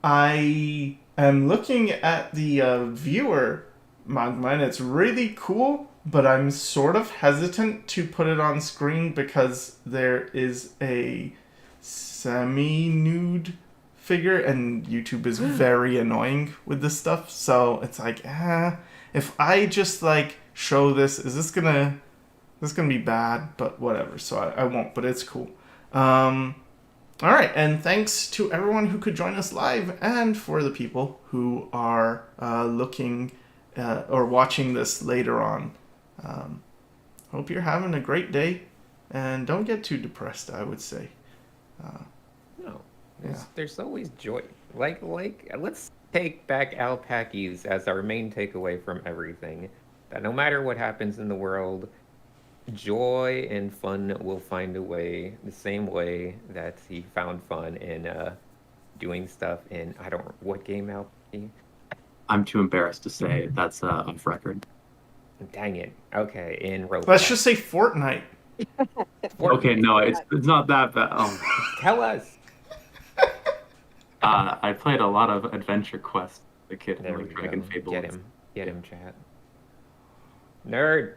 Speaker 1: I am looking at the viewer magma, and it's really cool, but I'm sort of hesitant to put it on screen because there is a semi-nude figure, and YouTube is very annoying with this stuff. So it's like, if I just like show this, is this gonna be bad? But whatever. So I won't. But it's cool. All right, and thanks to everyone who could join us live, and for the people who are looking or watching this later on. Hope you're having a great day, and don't get too depressed, I would say.
Speaker 4: No,
Speaker 1: Yeah.
Speaker 4: there's always joy. Like let's take back Alpakis as our main takeaway from everything. That no matter what happens in the world, joy and fun will find a way, the same way that he found fun in doing stuff in, I don't know, what game, Alpaki?
Speaker 9: I'm too embarrassed to say that's off record.
Speaker 4: Dang it. Okay, in Roblox.
Speaker 1: Let's just say Fortnite.
Speaker 9: Okay, no, it's not that bad.
Speaker 4: Tell us.
Speaker 9: I played a lot of Adventure Quest, the kid
Speaker 4: There
Speaker 9: in
Speaker 4: we
Speaker 9: like Dragon
Speaker 4: go.
Speaker 9: Fable.
Speaker 4: Get him, chat. Nerd.